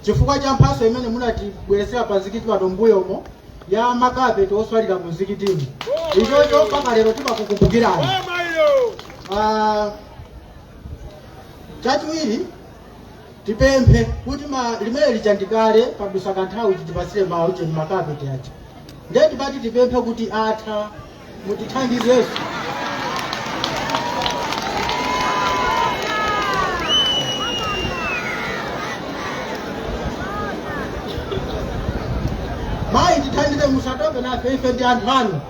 chifukwa cha mphaso imene munatibweresera pa mzikiti pano mbuyomo ya makapeti oswalira mu mzikitimu. Ichocho mpaka lero timakukumbukirani. Chachiwiri tipemphe kuti limene lichandikale padusa kanthawi titipasire mawu cheni makapeti aja. Ndiye tipati tipemphe kuti atha mutithandizenso. Mayi tithandize musatope nafe ife ndi anthu anu.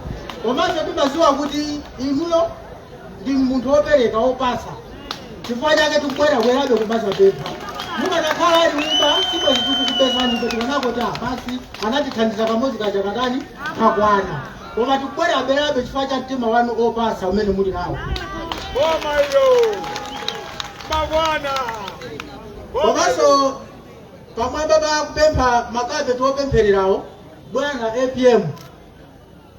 Komanso timaziwa kuti inuyo ndi munthu wopereka wopasa. Chifukwa chake tikubwerabwerabe kumazapempha. Mukanakhala ali uba siko zitukukupezani kuti wanakoti basi anatithandiza kamodzi kaja katani kakwana. Koma tikubwerabwerabe chifukwa cha mtima wanu opasa umene muli nawo. Komanso pamwamba pa kupempha makapeti opemphererawo bwana APM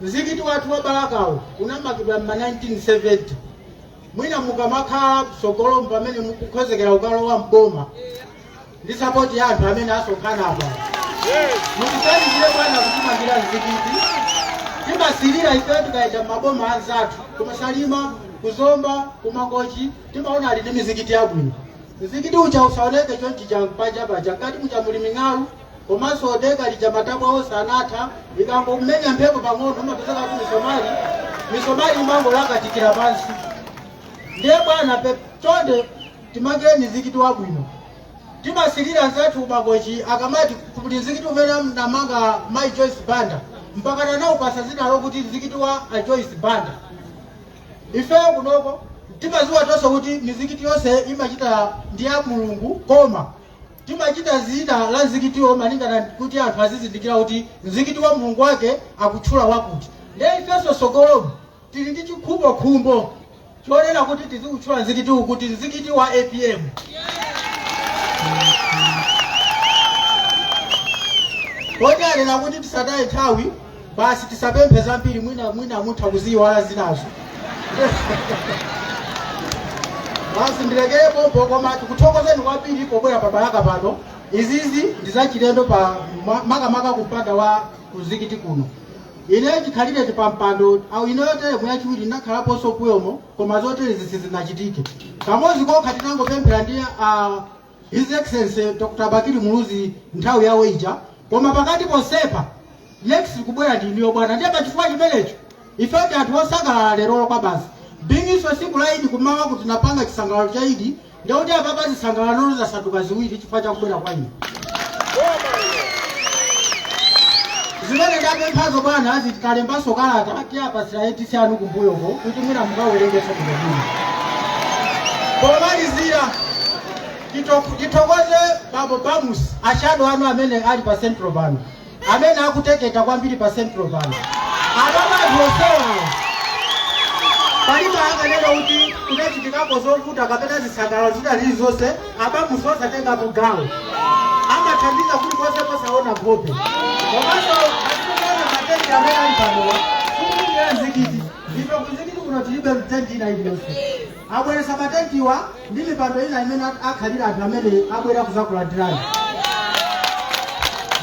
mzikiti wathu wa Balakawo unamakidwa ma 1970. Mwina mukamakhala sogolo pamene mukukhozekera ukalo wa mboma ndi support ya anthu amene asonkhana apa. Mutithandizire bwana kutimangira mzikiti. Timasilira ife tikaenda maboma anzathu kumasalima kuzomba kumangochi timaona ali ndi mizikiti yabwino. Mzikiti uja usaoneke chonchi cha mpanja paja ngati mucha muli ming'alu komanso odeka lija matabwa osanatha ikangomenya mphepo pang'ono umapezeka kuti misomali imango lakatikira pansi. Ndiye bwana chonde timangire mzikiti wabwino. Timasilira nzathu umangochi akamati kuti mzikiti umene namanga Mai Joyce Banda mpaka nawo pasa zinalo kuti mzikiti wa Joyce Banda. Ife kunoko timaziwa tonso kuti mizikiti yonse imachita ndi ya Mulungu koma timachita zina la mzikitiwo malingana kuti anthu azizindikira kuti mzikiti wa Mulungu wake akutchula wakuti. Ndiye ifenso sogolo tili ndi chikhumbo chonena kuti tizikutchula mzikiti uwu kuti mzikiti wa APM. Kodi alena kuti tisataye nthawi basi tisapemphe zambiri mwina mutha kuziwala zinazo. Basi ndilegere pompo koma tikuthokozeni kwambiri pobwera pa Balaka pano. Izizi ndizachilendo pa makamaka kupanda wa kuzikiti kuno. Ine chikhalire tipampando au inoyotere muyachiwiri nakhalaponso kuyomo koma zotere zisinachitike. Kamozi kokha tinangopemphera ndi His Excellency Dr. Bakiri Muluzi nthawi yawo ija koma pakati posepa next kubwera ndi iniyo bwana. Ndiye pachifukwa chimenecho ife ndi anthu osangalala lero kwa basi. Bingiso siku la Idi kumawa kuti napanga chisangalalo cha Idi ndio kuti apapa zisangalalo za satuka ziwiri chifukwa cha kubwera kwa Idi. Zimene ndapemphazo bwana azitikalembaso kalata ati apa siraiti anu kumbuyoko kuti mwina mukawerenge sabwino. Pomalizira tithokoze Babo Bamus ashado anu amene ali pa Central Bank amene akuteketa kwambiri pa Central Bank. Ababa ndiwosewa palipa akanena kuti kunachitikapo zovuta kapena zisangalalo zidali zonse Abamus osatenga mugawo amathandiza kuti konse posaona gope. Komanso asikuona matenti amene ali panowa kukumbukira mzikiti ndipo kuzikiti kuno tilibe mtenti ina iliyonse. Abweresa matentiwa ndi mipando ina imene akhalira anthu amene abwera kuzakulandirani.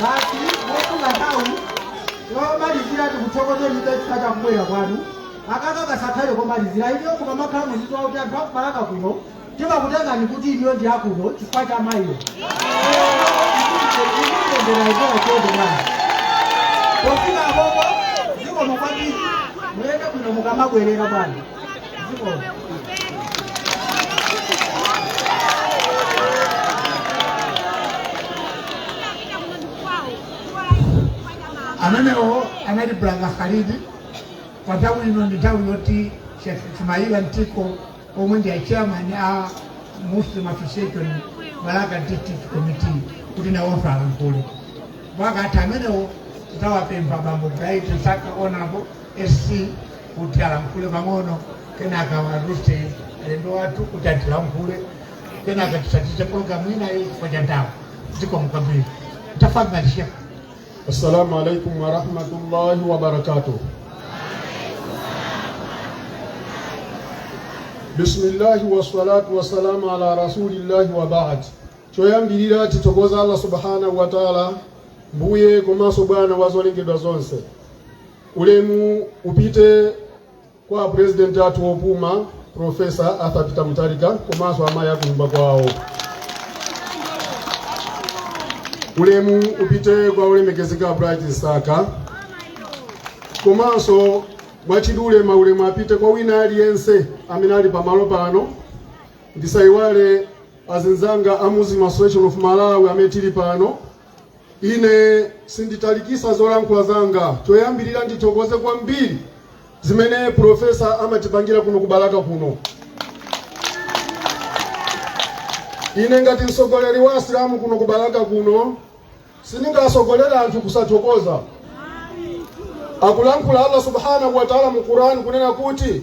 Basi mosunga nthawi yomalizira tikuthokoze libe chifukwa cha kubwera kwanu. Akaka kasakhale komalizira iyo mukamakhala muzitwa kuti anthu akubalaka kuno timakutengani kuti iniyo ndi akuno chifukwa cha mayiyo. Pofika apopo zikomo kwambiri muyende kuno mukamabwerera bwana. Zikomo. Amenewo anali brother Khalidi kwa nthawi ino ndi nthawi yoti Sheikh Ismaila Ntiko omwe ndi chairman a Muslim Association Balaka District Committee kuti nawonso alankhule. Wakati amenewo titawapempha Bambo Bright Saka Honorable SC kuti alankhule pang'ono kenaka warute alendo wathu kuti atilankhule kenaka tisatise programu ina iyi chifukwa cha nthawi. Zikomo kwambiri. Tafadhali Sheikh. Assalamu alaikum wa rahmatullahi wa barakatuh. Bismillahi wa salatu wa salamu ala rasulillahi wa ba'd. Choyambirira titokoza Allah subhanahu wa ta'ala mbuye komanso bwana wazolengedwa zonse. Ulemu upite kwa president atu opuma Profesa Arthur Peter Mutharika komanso amaya kunyumba kwao. Ulemu upite kwa ulemekezeka Bright Saka komanso mwachidule maulemu apite kwa wina aliyense aminali pamalo pano ndisaiwale azinzanga amuzi Association of Malawi ametili pano. Ine sinditalikisa zolankhula zanga choyambirira nditokoze kwa mbiri zimene profesa amatipangira kuno kubalaka kuno. Ine ngati msogoleri wa Islamu kuno kubalaka kuno siningasogolera anthu kusatokoza. Akulankhula Allah subhanahu wa ta'ala mu Qur'an kunena kuti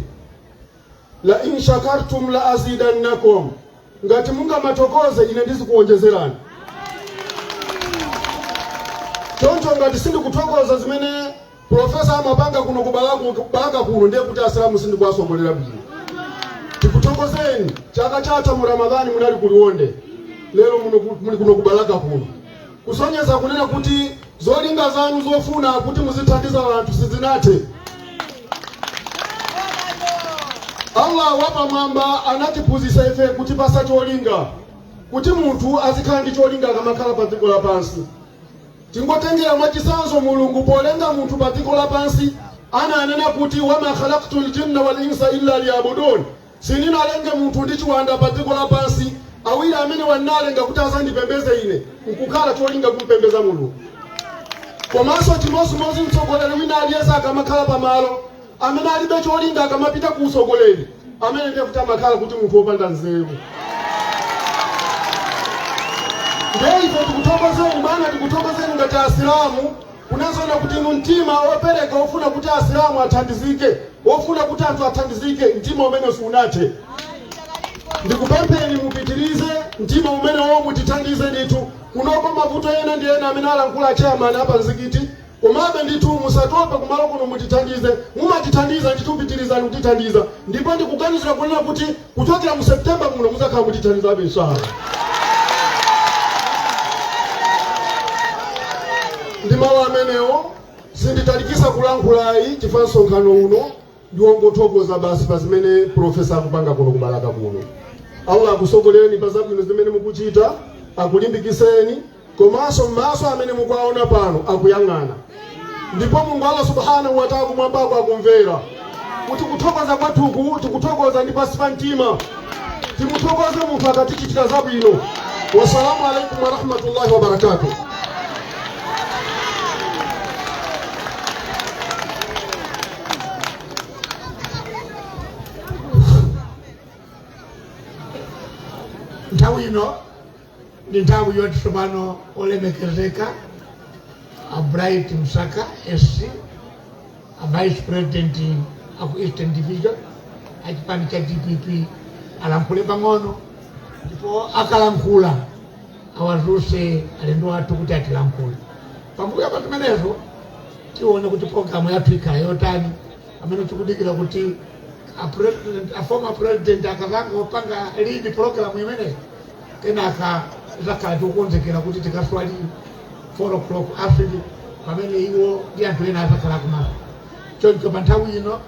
la in shakartum la azidannakum, ngati munga matokoze ine ndizikuonjezerani. Choncho ngati sindikutokoza zimene profesa amapanga kuno kubalaka kuno ndiye kuti Asilamu sindikuwasogolera bwino. Tikutokozeni chaka chatha mu Ramadhani munali kuliwonde, lero muli kuno kubalaka kuno kusonyeza kunena kuti zolinga zanu zofuna kuti muzithandiza abantu sizinathe. Allah wapamwamba anatipuzisa ife kuti pasa cholinga, kuti munthu azikhala ndi cholinga akamakhala pa dziko lapansi. Tingotengera mwachisanzo Mulungu polenga munthu pa dziko lapansi ananena kuti wama khalaqtul jinna wal insa illa liyabudun, sininalenge munthu ndi chiwanda pa dziko lapansi awiri amene wanalenga kuti azandipembeze ine nkukhala cholinga kumpembeza Mulungu. Komanso chimodzimodzi mtsogoleri wina aliyense akamakhala pamalo amene alibe cholinga akamapita ku usogoleri amene ndiye kuti amakhala kuti munthu wopanda nzeru. Ndiye ife tikutokozeni bwana, tikutokozeni ngati Asilamu kunazona kuti inu mtima wopereka wofuna kuti Asilamu athandizike, wofuna kuti anthu athandizike, mtima umene sunathe. Ndikupempheni mupitirize mtima umene womwe tithandize ndithu kunoko mavuto ena ndi ena amene alankhula chairman apa mzikiti. Komabe ndithu musatope kumalo kuno mutithandize, mumatithandiza ndithu pitirizani kutithandiza. Ndipo ndikuganizira kunena kuti kuchokera mu September muno muzakhala mutithandiza abe inshallah. Ndi mawu amenewo sinditalikisa kulankhulayi chifukwa msonkhano uno ndiwongothokoza basi pa zimene profesa akupanga kuno kubalaka kuno. Allah akusogolereni pa zabwino zimene mukuchita, akulimbikiseni, komanso m'maso amene mukuwaona pano akuyang'ana. Ndipo Mulungu Allah subhanahu wa ta'ala kumwambako akumvera. Kuti kuthokoza kwathuku tikuthokoza ndi pasi pa mtima, timuthokoze munthu akatichitira zabwino. Wassalamu alaikum wa rahmatullahi wa barakatuh. Nthawi ino ndi nthawi yoti tsopano olemekezeka a Bright Msaka SC, a Vice President aku Eastern Division achipani cha DPP alankhule pang'ono, ndipo akalankhula awazuse alendo athu kuti atilankhule. Pambuyo pa zimenezo tione kuti programu yathu ikhala yotani, amene tikudikira kuti a former president akazanga opanga lead program imene kenaka zakhala tikukonzekera kuti tikaswali 4 o'clock after pamene iwo ndi anthu ena azakhala kumalo. Choncho pa nthawi ino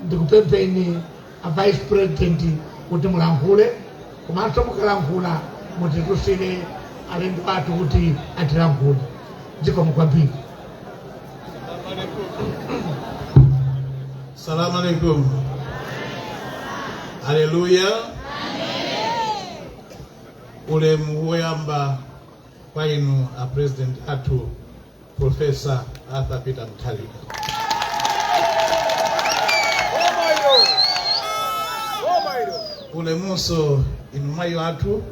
ndikupempheni a vice president kuti mulankhule, komanso mukalankhula mutitusire alendo athu kuti atilankhule. Zikomo kwambiri. Salamu alaikum. Haleluya. Ulemu woyamba kwa inu a president atu Professor Arthur Peter Mutharika. Ulemuso inu mayo atu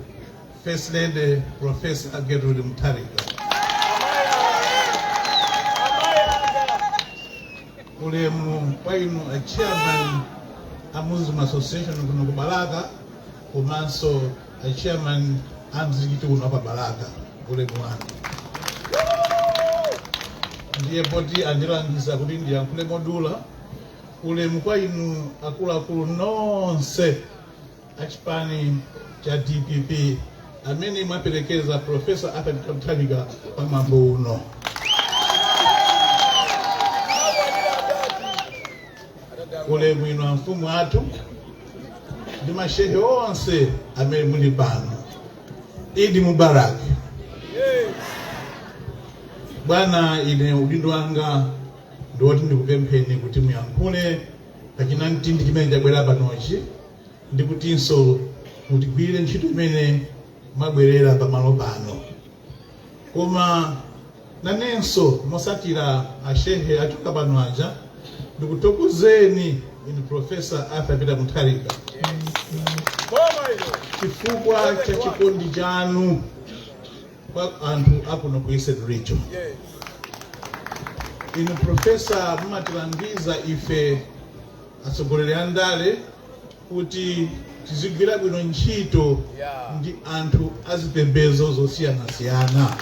First Lady Professor Gertrude Mutharika. Ulemu kwa inu a chairman a Muslim Association kuno kubalaka, komanso a chairman amzikiti kuno pa balaka. Ulemu wanu. ndiye poti andilangiza kuti ndiyankhule modula. Ulemu kwa inu akuluakulu nonse achipani cha DPP amene mwaperekeza Profesa Arthur Peter Mutharika pa mwambo uno. Ulemu inu amfumu athu ndi mashehe onse amene muli pano. Idi Mubarak. Bwana, ine udindo wanga ndiwoti ndikupempheni kuti muyankhule pachina mtindi chimene chabwera panochi, ndikutinso mutigwire ntchito imene mwabwerera pamalo pano. Koma nanenso mosatira ashehe achoka pano aja, ndikuthokozeni inu Profesa Arthur Peter Mutharika chifukwa cha chikondi chanu kwa anthu akuno ku Eastern Region. Inu Profesa mumatilangiza ife atsogoleri a ndale kuti tizigwira bwino ntchito ndi anthu azipembedzo zosiyanasiyana.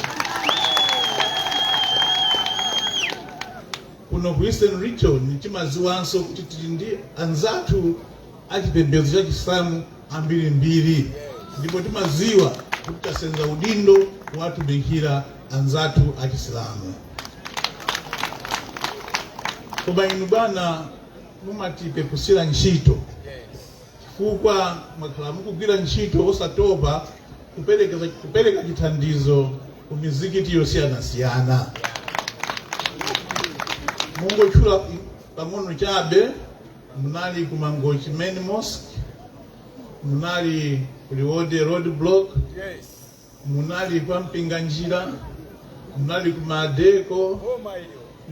Kuno ku Eastern Region timaziwanso kuti tili ndi anzathu achipembedzo cha Chisilamu ambirimbiri, ndipo timaziwa kuti tasenza udindo watumikira anzathu achisilamu. Koma inu bwana mumatipepusira ntchito chifukwa mwakhala mukugwira ntchito osatopa kupereka chithandizo ku mizikiti yosiyanasiyana. Mungotchula pang'ono chabe, munali ku Mangochi Main Mosque, munali ku Liwode Road Block, munali kwa Mpinganjira, munali ku Madeko,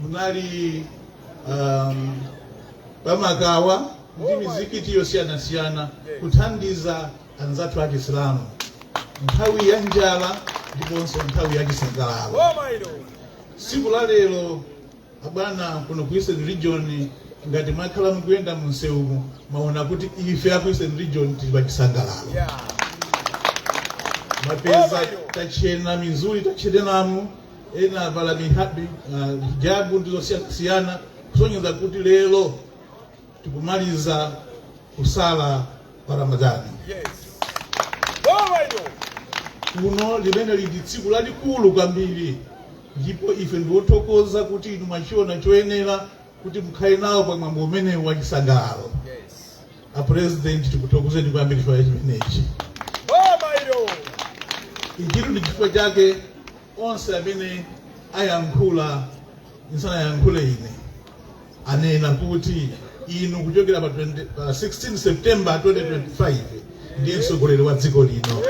munali pamakawa ndi mizikiti yosiyanasiyana kuthandiza anzathu a Chisilamu nthawi ya njala ndiponso nthawi ya chisangalalo. Siku la lero abwana kuno ku Eastern Region ngati mwakhala mukuyenda mu msewu maona kuti ife aku Eastern Region tili pa chisangalalo. Mapeza tachena mizuri tachenamu ena vala hijabu ndizosiyana kusonyeza kuti lero tikumaliza kusala kwa Ramadhani. Kuno limene lili tsiku lalikulu kwambiri, ndipo ife ndiwothokoza kuti inu mwachiona choyenera kuti mukhale nawo pa mwambo umene wa chisangalalo. A President tikuthokozeni kwambiri chifukwa chimenechi. Ichitu ndi chifukwa chake onse amene ayankhula insanayankhule ine anena kuti inu kuchokera pa 16 September 2025 ndiye mtsogoleri wa dziko lino.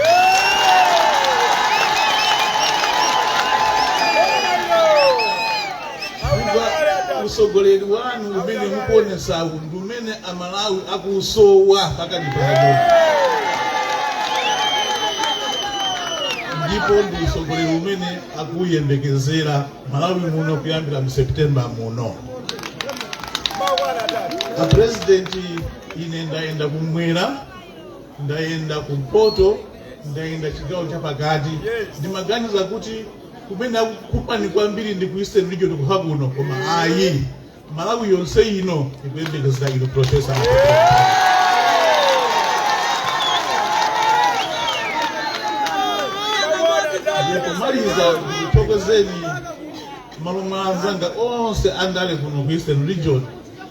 Utsogoleri wanu umene mukuonesa ndi umene amalawi akusowa pakali pano, ndipo ndi utsogoleri umene akuyembekezera Malawi muno kuyambira mu September muno. A President, ine ndayenda kumwera, ndayenda kumpoto, ndayenda chigawo chapakati, ndimaganiza kuti kumene kupani kwambiri ndi ku Eastern Region kuha kuno, koma ayi Malawi yonse ino ikuyembekezera ino Profesa. Kumaliza ndikuthokozeni malomwe anzanga onse andale kuno ku Eastern Region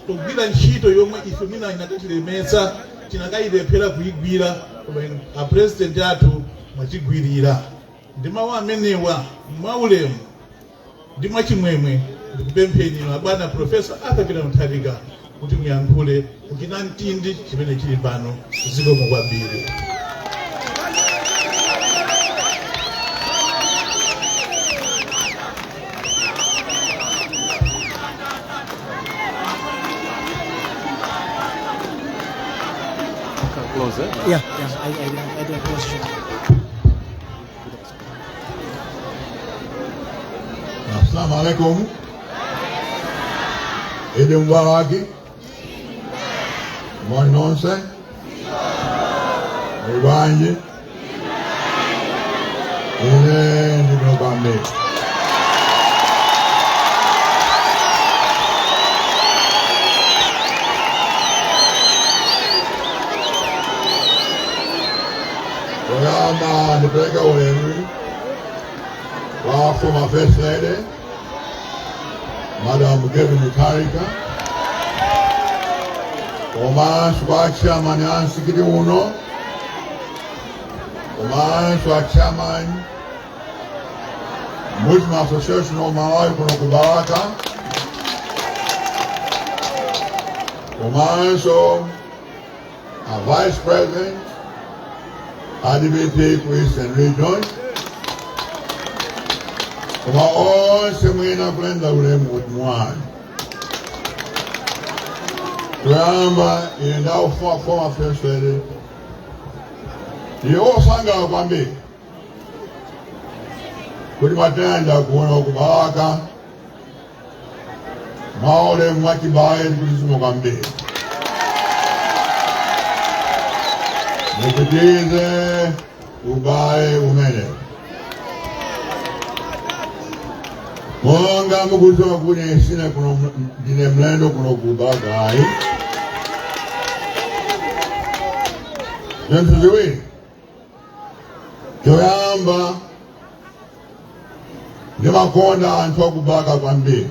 kugwira ntchito yomwe ife mwina inakatilemetsa tinakayilephera kuyigwira, koma a President athu mwachigwirira. Ndi mawu amenewa mwaulemu ndi mwachimwemwe ndikupempheni abwana Profesa Arthur Peter Mutharika kuti muyankhule kuchina mtindi chimene chili pano zikomo kwambiri. Close it? Yeah, I do a close shot. Assalamu alaikum. Idi Mubaraki. Mwani nonse. Mwibanji. Ine ndino bambi. Kuyamba nipeleka ulemu wa former First Lady Madam Gavin Mutarika komanso wa chairman ansikiri uno komanso wa chairman Muslim Association of Malawi kuno kubaraka komanso a Vice President ADBP Eastern Region koma onse mwina kulenda ulemu kuti mwani kuyamba indawo former First Lady ndiwo osangala kwambiri kuti matenda kuona kubalaka maulemu mwachibaye kuti zimo kwambiri mupitize ubaye umene monga mukuziwa kuti sine kuno ndine mlendo kuno kubalakayi zinthu ziwiri choyamba ndimakonda anthu akubalaka kwambiri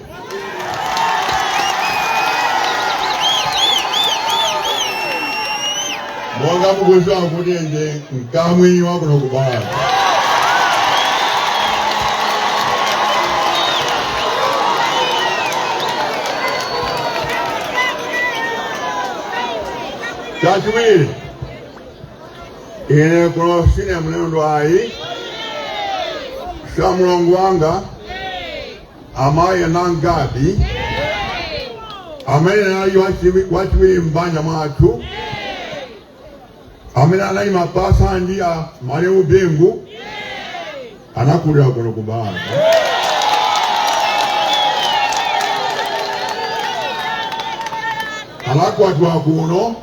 monga mukuziwa kuti nje mkamwinyi wa kuno kubalaka chachiwiri ine kuno sine mlendo ayi Shamulongo wanga amaye nangabi amene nayi wachiwiri mbanja mwathu amene anayi mapasa ndi a malemu bengu anakulira kuno kubalaka anakwatwa kuno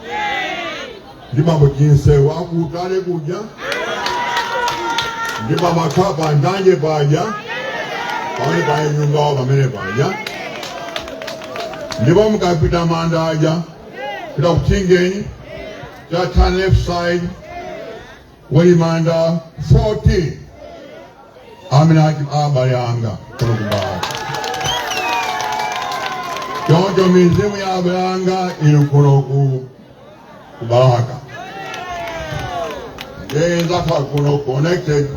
ndi mambo chinsewu akutale kuja ndi mamakapa ndanje paja pamene pali nyumba wawo pamene paja ndipo mukapita manda aja pita kuchingeni cha turn left side wali manda 14 amene abale anga kuno kubalaka choncho mizimu ya abale anga ili kuno kubalaka ngenza kuno connected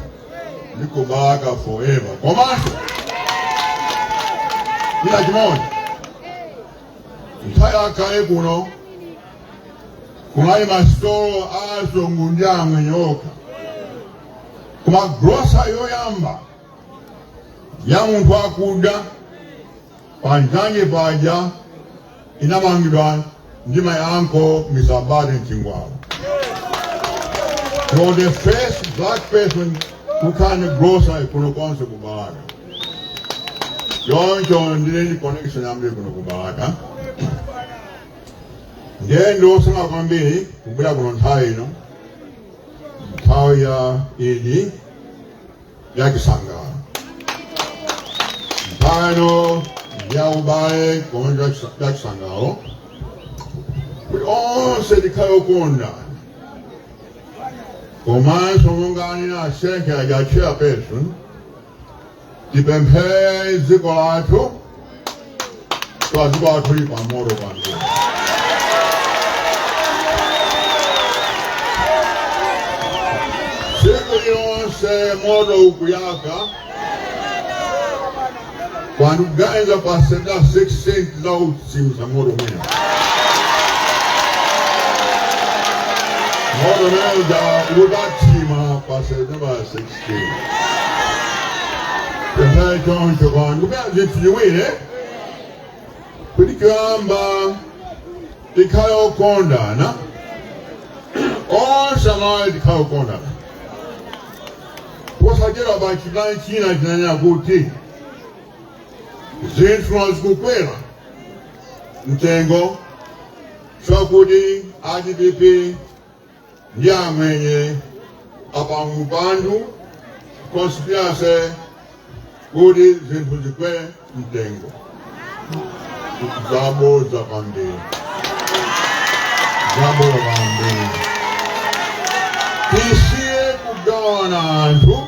ni kubalaka forever komanso ila chimoja ntaya kale kuno kunali masitolo azungu ndi amwenye okha koma grosa yoyamba ya munthu akuda panjanje paja inamangidwa ndi my uncle Mr. Baden Chingwalo. He was the first black person who can grocery kuno konse kubalaka. Yoncho ndine connection ambe kuno kubalaka. Ngendo sanga kwambiri kubira kuno nthawi ino. Nthawi ya idi ya Kisangala. Nthawi ya ubale konja ya Kisangala. But onse dikhayokonda. Komanso mungani na senke ya chairperson tipemphe ziko lathu kwa ziko lathu lipa moro kwanza siku yonse modo ukuyaka quando ganha para ser 600 za usimu moro mwina moro mwina udatima para ser 16 Pemphe choncho kwanu zinthu ziwiri kuti kuyamba tikhayokondana onse amayi tikhayokondana posachera pachitani china chinanya kuti zinthu azikukwera mtengo chakuti ADBP ndi amwenye apamupandu conspiracy kuti zinthu zikwere mtengo zabo zapambiri tisiye kugawana anthu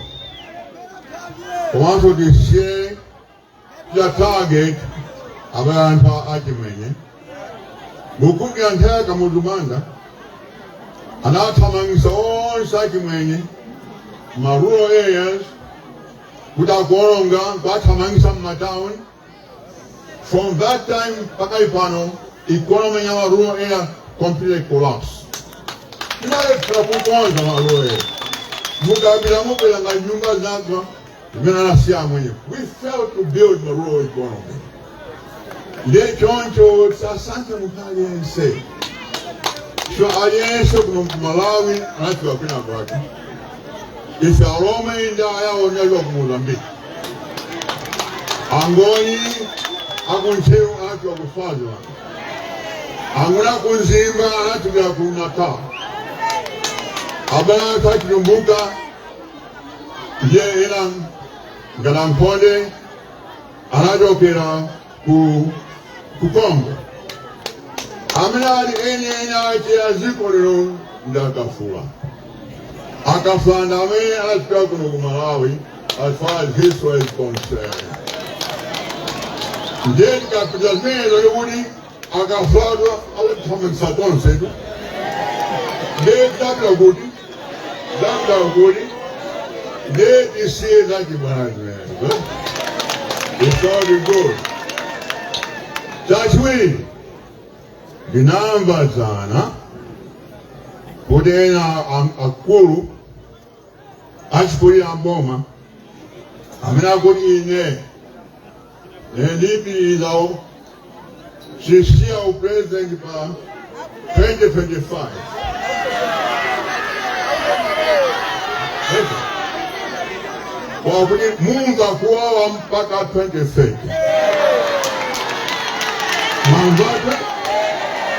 komanso tisiye ya target abantu achimwenye mukumbira nthaka muzumanda anathamangisa onse achimwenye ma rural areas kuti akuononga kwathamangisa m'matown. From that time mpaka ipano economy ya rural area completely collapse. Inalekera kukonza ma rural area mukabila mupela nga nyumba zagwa zimene anasiya mwenye. We failed to build the rural economy. Ndiye choncho sasante mukali yense so aliyense kuno Malawi anafika kwina kwake ife Aroma inda yaonelwa ku Mozambique angoni akunchewu anafika ku Swaziland anguna kunzimba anafika ku Natal abana tachilumbuka ndiye ina Ngalankonde anajokera ku Congo. Amelali enya ya ziko lero ndakafula. Akafanda ame anachukua kuno Malawi as far as history is concerned. Ndiye kapitalizmezo yoni akafadwa alifanya saton sedu. Ndiye dabla gudi. Ndiye isiye zaki bwana. It's all good. Tachwini binamba sana kudena akulu achikuli amboma amena kuti ine ndipi izao shishia upresident pa 2025 kwa kuti Mungu akuwawa mpaka 2030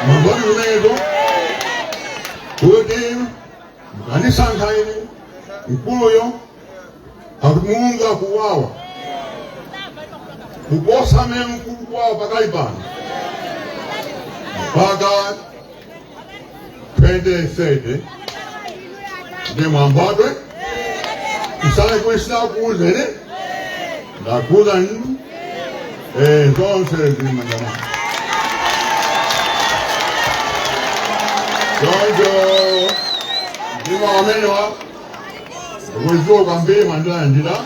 Mambati unezo kuti anisankhane mkuluyo akumunga kuwawa kuposame mkulu kwawo pakali pano mpaka 2030 ndi Mambati isale kuisina kuuzene ndakuza nini zonse zimandamana. Jojo, ndima wamenwa, kuzivuka mbili mandala ndila,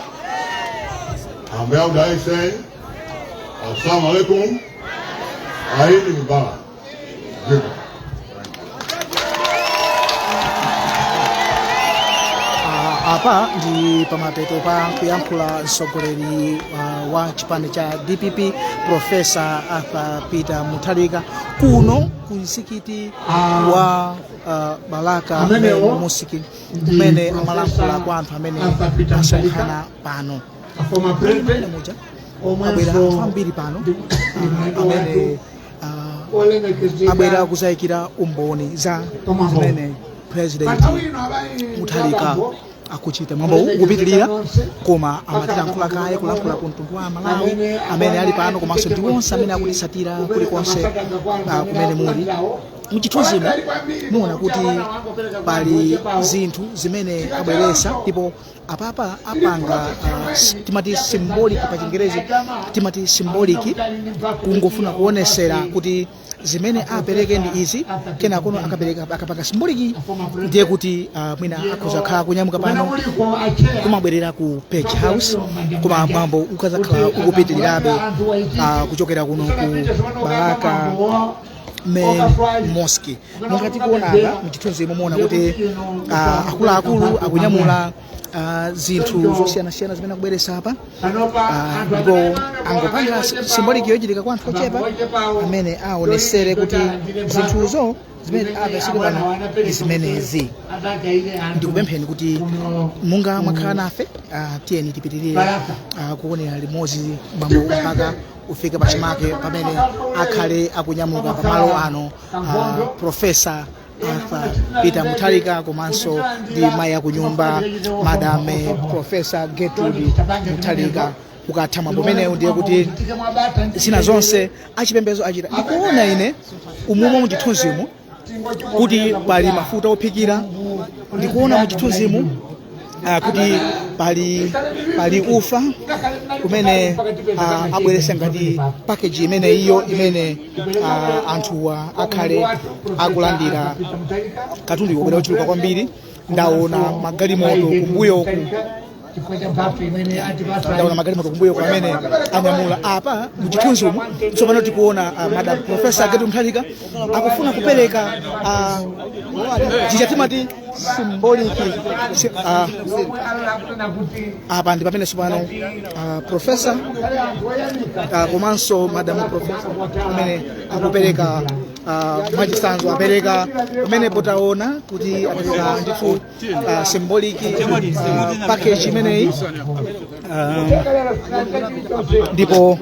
ambao daisen, assalamu alaikum, aidi mbala, jibu. Apa ndi pamapeto pa kuyankhula mtsogoleri wa chipani cha DPP Profesa Arthur Peter Mutharika kuno ku msikiti wa Balaka Musiki kumene amalankhula kwa anthu amene asonkhana pano. Abwera anthu ambiri pano amene abwera kuzayikira umboni za zimene President Mutharika akuchita mwambo ukupitilira koma amatilankhula kaye kulankhula ku mtundu wa Malawi amene ali pano komanso ndi onse amene akutisatira kulikonse kumene muli muchithunzimo muona kuti pali zinthu zimene abweresa ndipo apapa apanga timati symbolic pa Chingerezi timati symbolic kungofuna kuonesera kuti zimene apereke ndi izi kena kono akapanga symbolic ndiye kuti mwina akuzakhala kunyamuka pano kumabwerera ku Page House koma mwambo ukazakhala ukupitilirabe kuchokera kuno ku Balaka Main Mosque. Mungati kuonaga mchithunzimo muona kuti akuluakulu akunyamula zinthu zosiyana-siyana zimene akubweresa apa ndipo angopanga symbolic yochitika kwa anthu ochepa amene aonesere kuti zinthuzo zimene akasike pano ndi zimenezi. Ndikupempheni kuti munga mwakhala nafe tiyeni tipitirire kuonera limodzi mwambo mpaka ufike pachimake pamene akhale akunyamuka pamalo ano Profesa Arthur Peter Mutharika komanso ndi mayi akunyumba Madame Profesa Gertrude Mutharika ukatha mwambo umenewu ndiye kuti zina zonse achipembedzo achita. Ndikuona ine umumo muchithunzimo kuti pali mafuta ophikira, ndikuona muchithunzimo kuti pali ufa kumene abweresa ngati package imene iyo imene anthuwa akhale akulandira katundu wobwera ochuluka kwambiri. Ndaona magalimoto kumbuyo amene anyamula apa muchithunzi umu. Tsopano tikuona Madam Professor Getu Mutharika akufuna kupereka chichatimati symbolic apa ndi pamene tsopano Professor komanso Madam Professor amene akupereka mwachisanzo apereka pamene potaona kuti apereka ndithu symbolic package imeneyi ndipo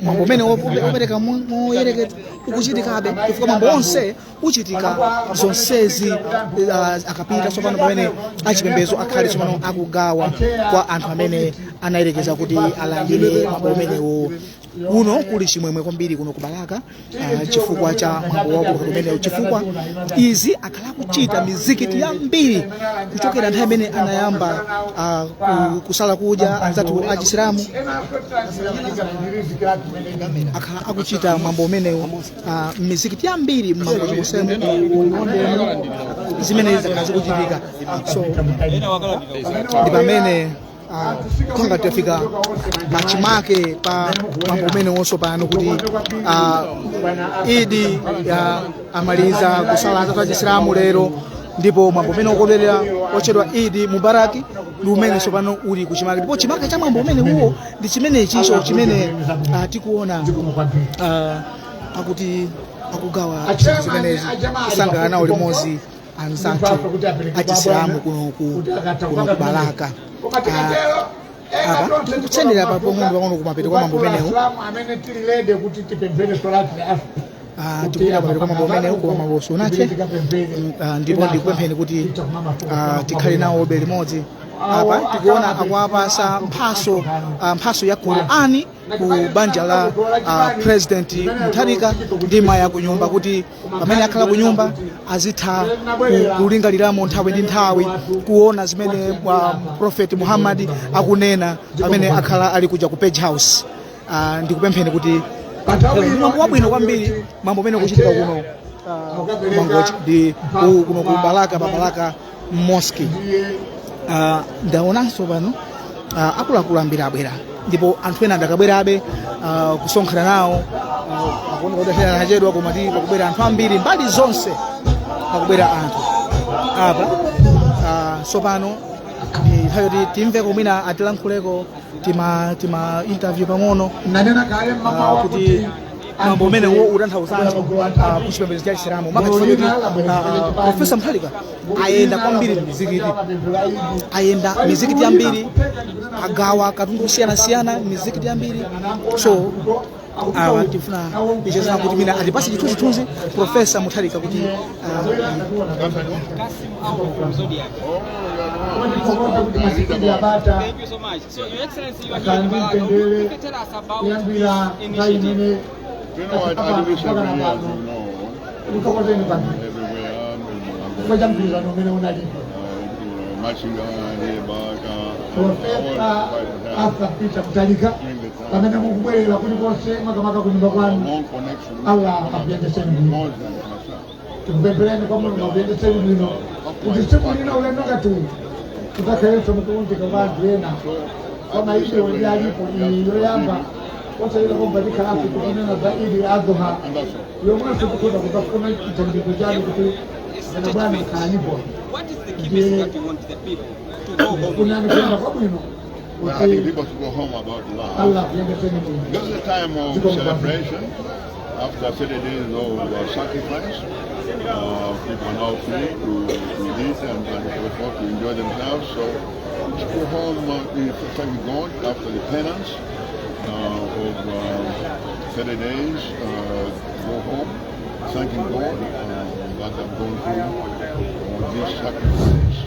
mambo umene wopereka moyerekeza ukuchitikabe chifukwa mambo onse uchitika zonsezi akapita tsopano pamene achipembedzo akhale tsopano akugawa kwa anthu amene anayerekeza kuti alandire mambo umenewo. Uno kuli chimwemwe kwambiri kuno kubalaka chifukwa cha mambo wako kumene chifukwa izi akhala kuchita mizikiti yambiri kuchokera nthawi imene anayamba kusala kudya anzathu achisilamu akhala akuchita mambo umenewo mizikiti yambiri mambo chimosemo zimene zakhala zikuchitika. So ndi pamene konga tafika machimake pa mambo mene wonso pano kuti Idi ya amaliza kusala atatu achisilamu lero ndipo mambo mene okondwerera ochedwa Idi Mubaraki ndi umene tsopano uli kuchimake ndipo chimake cha mambo umene uwo ndi chimene chisho chimene tikuona akuti akugawa zimenezi kusangana nawo limodzi anzathu achisilamu kuno kubalaka. Apa kutsendera pa mundu wakono kumapeto kwa mambo menewo tikupita pamene kwa mambo menewo kwa mambo sonache ndipo ndikupempheni kuti tikhale nawo beli limodzi. Apa tikuona akuwapasa mphaso ya Qur'ani ku banja la President Mutharika ndi maya kunyumba kuti pamene akhala kunyumba azitha kulingaliramo nthawi ndi nthawi kuona zimene Prophet Muhammad akunena pamene akhala ali kuja ku Page House. Ndikupempheni kuti mambo wabwino kwambiri mambo mene kuchitika kuno mangochi ndi kuno ku Balaka Mosque. Ndaonanso pano akuluakulu ambiri abwera ndipo anthu ena ndakabwerabe kusonkhana nawo akuona kuti achedwa koma pakubwera anthu ambiri mbali zonse pakubwera anthu apa. Tsopano nthawi yoti timve komwina atilankhuleko tima interview pang'ono kuti mambo umene utanthauzanji kuchipembedzo cha Chisilamu makachifuna kuti Professor Mutharika ayenda kwambiri mizikiti yambiri agawa katundu kusiyana mizikiti yambiri. So tifuna ichezana kuti mina atipase chithunzi Professor Mutharika kuti Thank you so much. So, Your Excellency, you are here in Balaka. You can tell us about this initiative. You know, I do this every year, everywhere. Machinga, Peter Mutharika pamene mukubwerera kulikonse makamaka kunyumba kwanu. Allah akuyendetseni bwino. Tikupemphereni kwa Mulungu akuyendetseni bwino kuti tsiku lina ulendo ngati tutakhalenso mukuunjika kwa anthu ena koma ife ndi alipo yoyamba osalira kumbadika lafu kukunena za Idi Adha yomwenso tikhoza kutafuna chithandizo chanu kuti ana bwana khalanipo. What is the key message that you want the people to go home? I think people should go home about love. This is a time of celebration. After 30 days of sacrifice, people are now free to eat and so forth, to enjoy themselves. So let's go home thanking God after the penance of 30 days. Go home thanking God that I've gone through this sacrifice.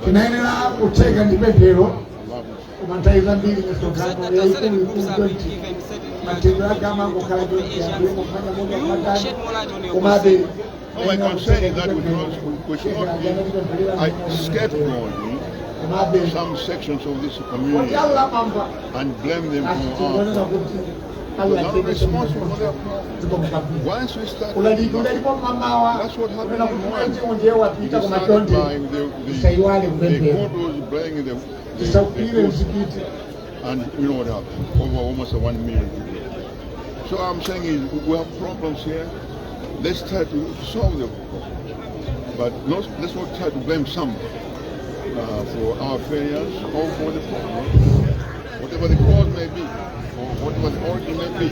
Tunaendelea kutega ndipendero kumataifa mbili mesogano matendo yake ama kukaribia kufanya moja kwa tano kumabe. All I can say is that we should not be scapegoating some sections of this community and blame them for our we're not responsible for their problems. Once we start, that's what happened in Mwani. We started buying the condos, buying the and you know what happened? Over almost 1 million people. So I'm saying is we have problems here. Let's try to solve them. But let's not try to blame some for our failures or for the problem. Whatever the cause may be, or whatever the origin may be.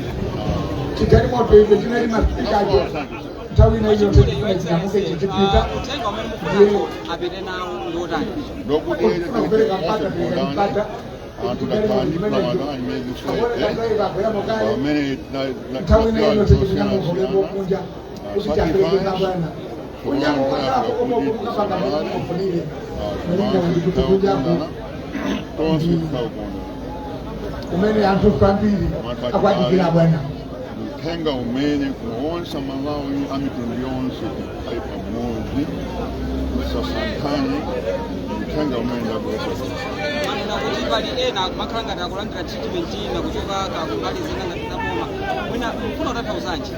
umene anthu kwambiri akwadikira bwana Tenga umene kuonsa Malawi amitundu yonse ali pamodzi sasantani tenga umene ndakuwesa manena kuti pali ena kumakhala ngati akulandira treatment ina kuchoka kakumbali zina ngati zaboma mwina mfuna kutanthauzanji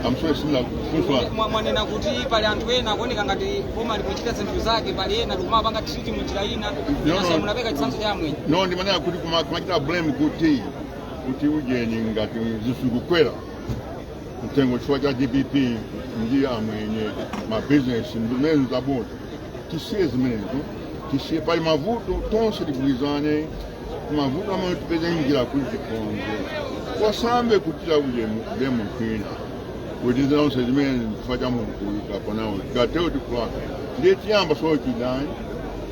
amsoe sina kufunsa mwanena kuti pali anthu ena kuoneka ngati boma likuchita zinthu zake pali ena likumapanga treatment njira ina nasa munapeka chitsanzo cha amwenye no ndi manena kuti kumachita blame kuti ujeni ngati zisukukwera mtengo chifukwa cha DPP ndiye amwenye mabizinesi ndimene zabona tisiye zimenezo tisiye pali mavuto tonse tigwirizane mavuto amene tipeze njira kuti tikonze wasambe kutira ulemu kwina kuti zonse zimene chifukwa cha munthu kapanawo tikatero tikulaka ndiye tiyamba soyo chidani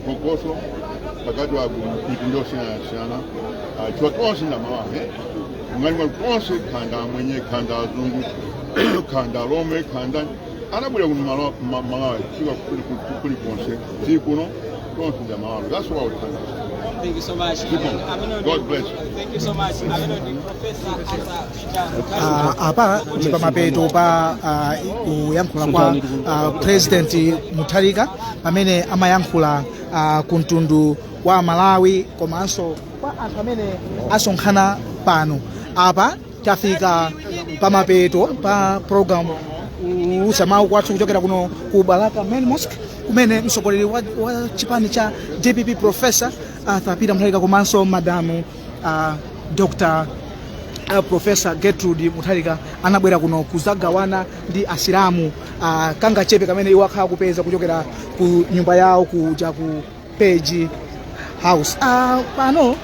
kokoso pakati wa mipindu yosiyanasiyana chifukwa tonse ndamalawi ngani tonse khanda amwenye khanda azungu khanda lomwe khanda anabwera kuno Malawi chika kuli konse tikuno tonse ndamalawi. That's what I would tell you. Thank you so much. God bless you. Thank you so much. Professor Arthur apa ndi pamapeto pa kuyankhula kwa President Mutharika pamene amayankhula kumtundu wa Malawi komanso kwa anthu amene asonkhana pano. Apa tafika pamapeto pa program usamawu kwathu kuchokera kuno ku Balaka Main Mosque kumene msogoleri wa chipani cha DPP Professor Arthur Peter Mutharika komanso madamu Dr. Professor Gertrude Mutharika anabwera kuno kuzagawana ndi asilamu kanga chepe kamene iwo akhala kupeza kuchokera ku nyumba yawo kuja ku Page House. Pano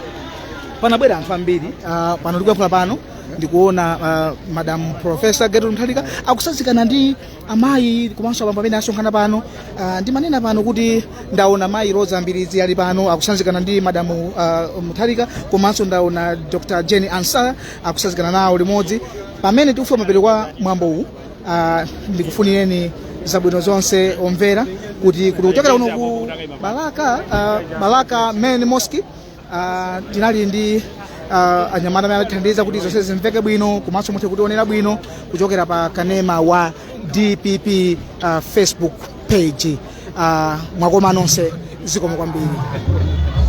panabwera anthu ambiri pano tikuyankhula pano ndikuona Madam Professor Gertrude Mutharika akusanzikana ndi amayi komanso abambo amene asonkhana pano ndi manena pano kuti ndaona mayi Rosa Mbirizi ali pano akusanzikana ndi Madam Mutharika komanso ndaona Dr. Jenny Ansah akusanzikana nawo limodzi pamene tikufika mapeto kwa mwambo uwu. Ndikufunireni zabwino zonse omvera kuti kuchokera kuno ku Balaka Main Mosque tinali ndi anyamata amene atithandiza kuti zonse zimveke bwino komanso muthe kutionera bwino kuchokera pa kanema wa DPP Facebook page. Mwakoma nonse zikomo kwambiri.